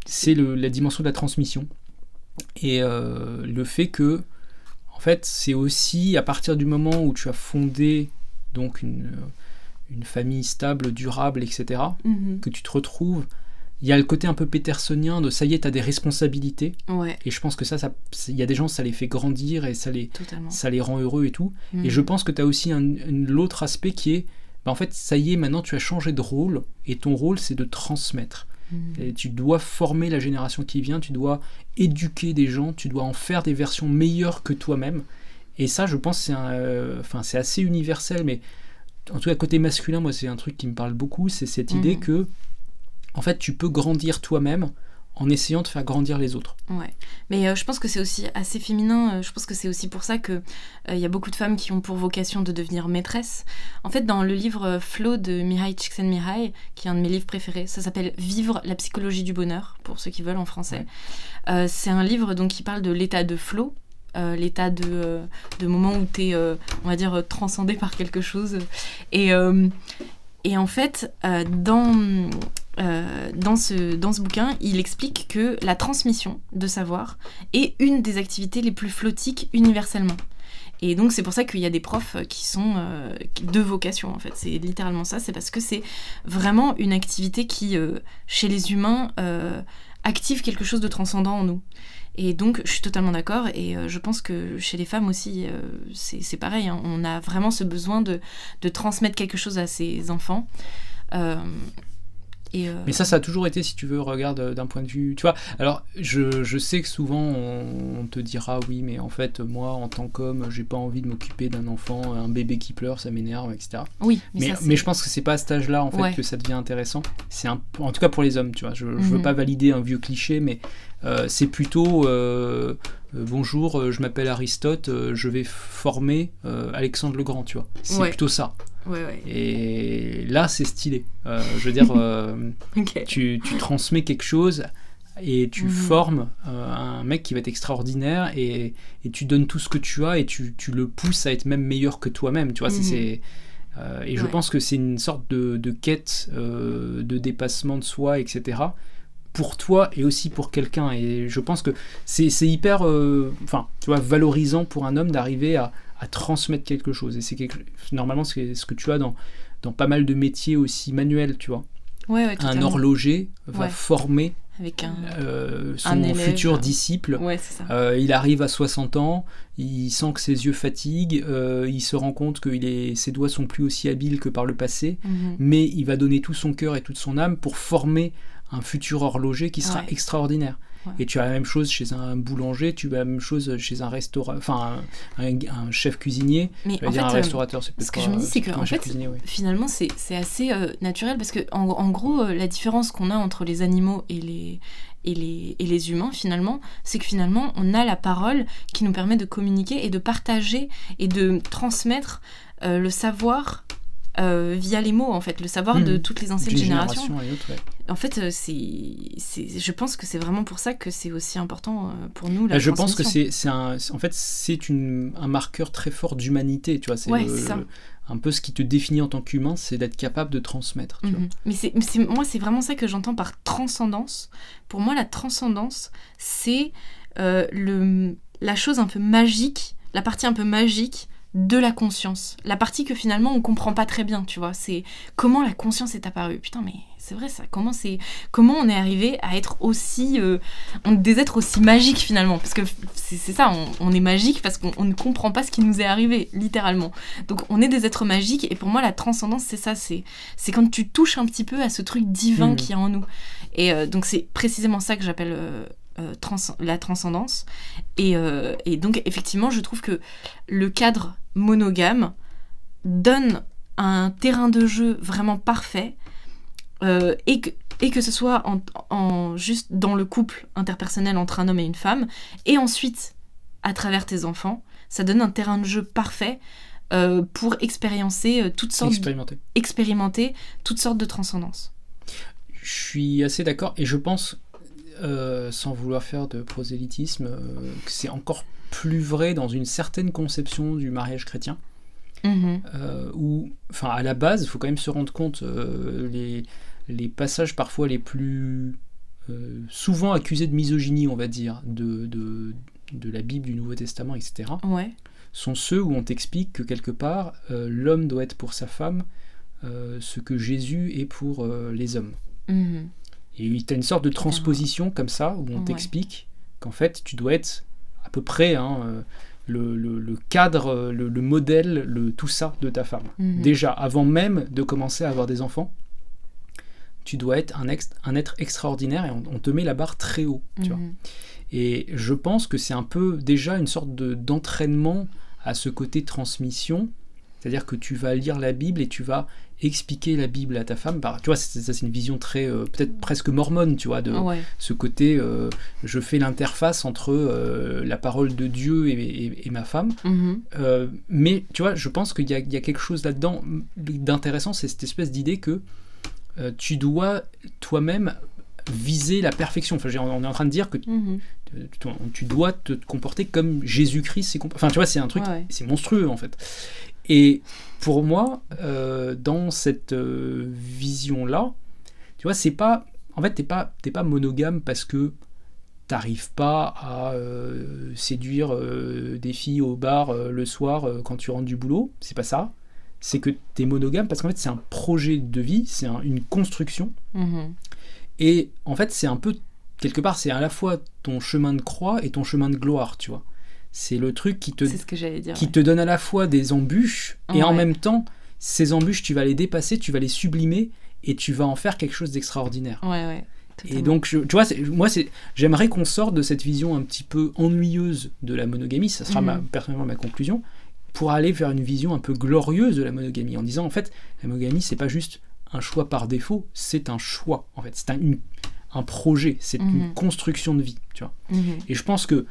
C'est la dimension de la transmission et le fait que en fait c'est aussi à partir du moment où tu as fondé donc une famille stable, durable, etc. Que tu te retrouves, il y a le côté un peu petersonien de ça y est, t'as des responsabilités. Et je pense que ça il y a des gens, ça les fait grandir et ça les rend heureux et tout. Et je pense que t'as aussi l'autre aspect qui est en fait, ça y est, maintenant tu as changé de rôle et ton rôle c'est de transmettre. Et tu dois former la génération qui vient, tu dois éduquer des gens, tu dois en faire des versions meilleures que toi-même. Et ça, je pense, c'est assez universel, mais en tout cas, côté masculin, moi, c'est un truc qui me parle beaucoup, c'est cette idée que, en fait, tu peux grandir toi-même en essayant de faire grandir les autres. Ouais, mais je pense que c'est aussi assez féminin. Je pense que c'est aussi pour ça que y a beaucoup de femmes qui ont pour vocation de devenir maîtresses. En fait, dans le livre Flow de Mihaly Csikszentmihalyi, qui est un de mes livres préférés, ça s'appelle « Vivre la psychologie du bonheur », pour ceux qui veulent en français. C'est un livre donc, qui parle de l'état de flow, l'état de moment où tu es, on va dire, transcendé par quelque chose. Et en fait, dans ce bouquin, il explique que la transmission de savoir est une des activités les plus flottiques universellement. Et donc, c'est pour ça qu'il y a des profs qui sont de vocation, en fait. C'est littéralement ça, c'est parce que c'est vraiment une activité qui, chez les humains, active quelque chose de transcendant en nous. Et donc, je suis totalement d'accord, et je pense que chez les femmes aussi, c'est pareil, hein, on a vraiment ce besoin de transmettre quelque chose à ses enfants. Mais ça a toujours été, si tu veux, regarde d'un point de vue... Tu vois, alors, je sais que souvent, on te dira, oui, mais en fait, moi, en tant qu'homme, j'ai pas envie de m'occuper d'un enfant, un bébé qui pleure, ça m'énerve, etc. Oui, mais je pense que c'est pas à cet âge-là, en fait, que ça devient intéressant. En tout cas pour les hommes, tu vois. Je veux pas valider un vieux cliché, mais c'est plutôt... bonjour, je m'appelle Aristote, je vais former Alexandre le Grand, tu vois. C'est plutôt ça. Ouais. Et là, c'est stylé. Je veux dire, okay. tu transmets quelque chose et tu formes un mec qui va être extraordinaire et tu donnes tout ce que tu as et tu le pousses à être même meilleur que toi-même. Tu vois, je pense que c'est une sorte de quête de dépassement de soi, etc. pour toi et aussi pour quelqu'un. Et je pense que c'est hyper tu vois, valorisant pour un homme d'arriver à transmettre quelque chose. Et normalement, c'est ce que tu as dans pas mal de métiers aussi manuels, tu vois. Un horloger va former avec son futur disciple. C'est ça. Il arrive à 60 ans, il sent que ses yeux fatiguent, il se rend compte que ses doigts sont plus aussi habiles que par le passé, mais il va donner tout son cœur et toute son âme pour former un futur horloger qui sera extraordinaire. Et tu as la même chose chez un boulanger, tu as la même chose chez un restaurateur, enfin un chef cuisinier. Mais en fait, un restaurateur, c'est peut-être ce que je me dis, c'est que en fait, finalement, c'est assez naturel parce que en gros, la différence qu'on a entre les animaux et les humains, finalement, c'est que finalement, on a la parole qui nous permet de communiquer et de partager et de transmettre le savoir. Via les mots, en fait, le savoir de toutes les anciennes générations. Et autres, En fait, je pense que c'est vraiment pour ça que c'est aussi important pour nous, la je transmission. pense que c'est un marqueur très fort d'humanité, tu vois. C'est ça. Un peu ce qui te définit en tant qu'humain, c'est d'être capable de transmettre. Tu vois. Mais moi, c'est vraiment ça que j'entends par transcendance. Pour moi, la transcendance, c'est la chose un peu magique, la partie un peu magique de la conscience. La partie que finalement on comprend pas très bien, tu vois. C'est comment la conscience est apparue. Putain, mais c'est vrai ça. Comment on est arrivé à être aussi... des êtres aussi magiques finalement. Parce que c'est ça, on est magique parce qu'on ne comprend pas ce qui nous est arrivé, littéralement. Donc on est des êtres magiques et pour moi la transcendance c'est ça. C'est quand tu touches un petit peu à ce truc divin qu'il y a en nous. Et donc c'est précisément ça que j'appelle... la transcendance et donc effectivement je trouve que le cadre monogame donne un terrain de jeu vraiment parfait et que ce soit juste dans le couple interpersonnel entre un homme et une femme et ensuite à travers tes enfants, ça donne un terrain de jeu parfait pour expérimenter toutes sortes de transcendances. Je suis assez d'accord et je pense sans vouloir faire de prosélytisme, que c'est encore plus vrai dans une certaine conception du mariage chrétien, où, à la base, il faut quand même se rendre compte, les passages parfois les plus souvent accusés de misogynie, on va dire, de la Bible, du Nouveau Testament, etc., sont ceux où on t'explique que quelque part, l'homme doit être pour sa femme ce que Jésus est pour les hommes. Et tu as une sorte de transposition comme ça, où on t'explique qu'en fait, tu dois être à peu près le cadre, le modèle, tout ça de ta femme. Déjà, avant même de commencer à avoir des enfants, tu dois être un être extraordinaire et on te met la barre très haut. Tu vois. Et je pense que c'est un peu déjà une sorte d'entraînement à ce côté transmission. C'est-à-dire que tu vas lire la Bible et tu vas expliquer la Bible à ta femme. Tu vois, c'est une vision très, peut-être presque mormone, tu vois, de ce côté, je fais l'interface entre la parole de Dieu et ma femme. Mais, tu vois, je pense qu'il y a quelque chose là-dedans d'intéressant, c'est cette espèce d'idée que tu dois toi-même viser la perfection. Enfin, on est en train de dire que tu dois te comporter comme Jésus-Christ. Enfin, tu vois, c'est un truc, c'est monstrueux, en fait. Et pour moi, dans cette vision-là, tu vois, c'est pas... En fait, t'es pas monogame parce que t'arrives pas à séduire des filles au bar le soir quand tu rentres du boulot. C'est pas ça. C'est que t'es monogame parce qu'en fait, c'est un projet de vie, c'est une construction. Et en fait, c'est un peu... Quelque part, c'est à la fois ton chemin de croix et ton chemin de gloire, tu vois. C'est le truc qui te donne à la fois des embûches et en même temps, ces embûches, tu vas les dépasser, tu vas les sublimer et tu vas en faire quelque chose d'extraordinaire. Et donc, tu vois, j'aimerais qu'on sorte de cette vision un petit peu ennuyeuse de la monogamie, ça sera personnellement ma conclusion, pour aller vers une vision un peu glorieuse de la monogamie, en disant, en fait, la monogamie, c'est pas juste un choix par défaut, c'est un choix, en fait. C'est un projet, c'est une construction de vie, tu vois. Et je pense que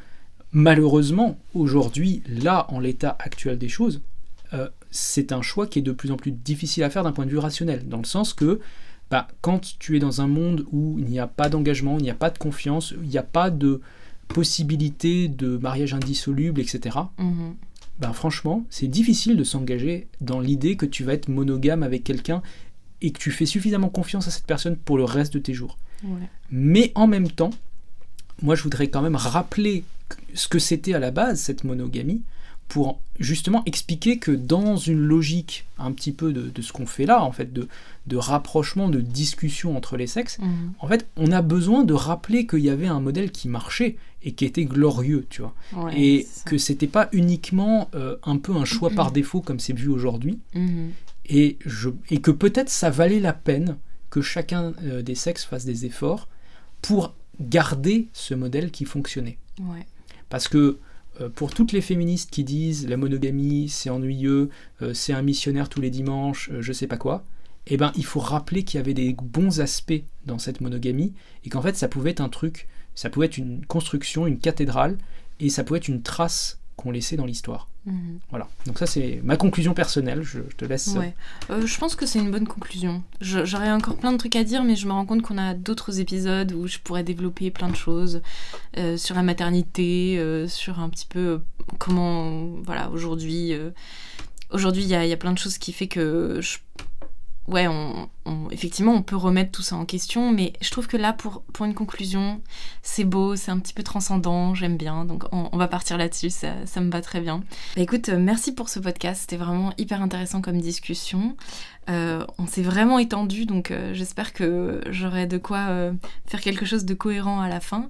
malheureusement, aujourd'hui, là, en l'état actuel des choses, c'est un choix qui est de plus en plus difficile à faire d'un point de vue rationnel, dans le sens que quand tu es dans un monde où il n'y a pas d'engagement, il n'y a pas de confiance, il n'y a pas de possibilité de mariage indissoluble, etc., franchement, c'est difficile de s'engager dans l'idée que tu vas être monogame avec quelqu'un et que tu fais suffisamment confiance à cette personne pour le reste de tes jours. Mais en même temps, moi, je voudrais quand même rappeler ce que c'était à la base, cette monogamie, pour justement expliquer que dans une logique un petit peu de ce qu'on fait là, en fait, de rapprochement, de discussion entre les sexes, en fait, on a besoin de rappeler qu'il y avait un modèle qui marchait et qui était glorieux, tu vois. Et que c'était pas uniquement un peu un choix par défaut comme c'est vu aujourd'hui, et que peut-être ça valait la peine que chacun des sexes fasse des efforts pour garder ce modèle qui fonctionnait. Parce que pour toutes les féministes qui disent la monogamie c'est ennuyeux, c'est un missionnaire tous les dimanches, je sais pas quoi, il faut rappeler qu'il y avait des bons aspects dans cette monogamie et qu'en fait ça pouvait être un truc, ça pouvait être une construction, une cathédrale, et ça pouvait être une trace qu'on laissait dans l'histoire. Voilà, donc ça c'est ma conclusion personnelle, je te laisse. Je pense que c'est une bonne conclusion. J'aurais encore plein de trucs à dire, mais je me rends compte qu'on a d'autres épisodes où je pourrais développer plein de choses sur la maternité, sur un petit peu comment, voilà, aujourd'hui il y a plein de choses qui fait que effectivement, on peut remettre tout ça en question, mais je trouve que là, pour une conclusion, c'est beau, c'est un petit peu transcendant, j'aime bien, donc on va partir là-dessus, ça me va très bien. Écoute, merci pour ce podcast, c'était vraiment hyper intéressant comme discussion. On s'est vraiment étendu, donc j'espère que j'aurai de quoi faire quelque chose de cohérent à la fin.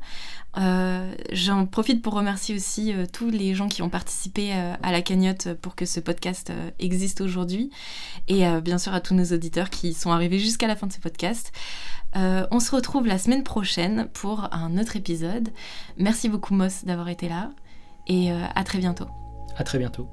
J'en profite pour remercier aussi tous les gens qui ont participé à la cagnotte pour que ce podcast existe aujourd'hui, et bien sûr à tous nos auditeurs qui sont arrivés jusqu'à la fin de ce podcast. On se retrouve la semaine prochaine pour un autre épisode. Merci beaucoup Moss d'avoir été là, et à très bientôt. À très bientôt.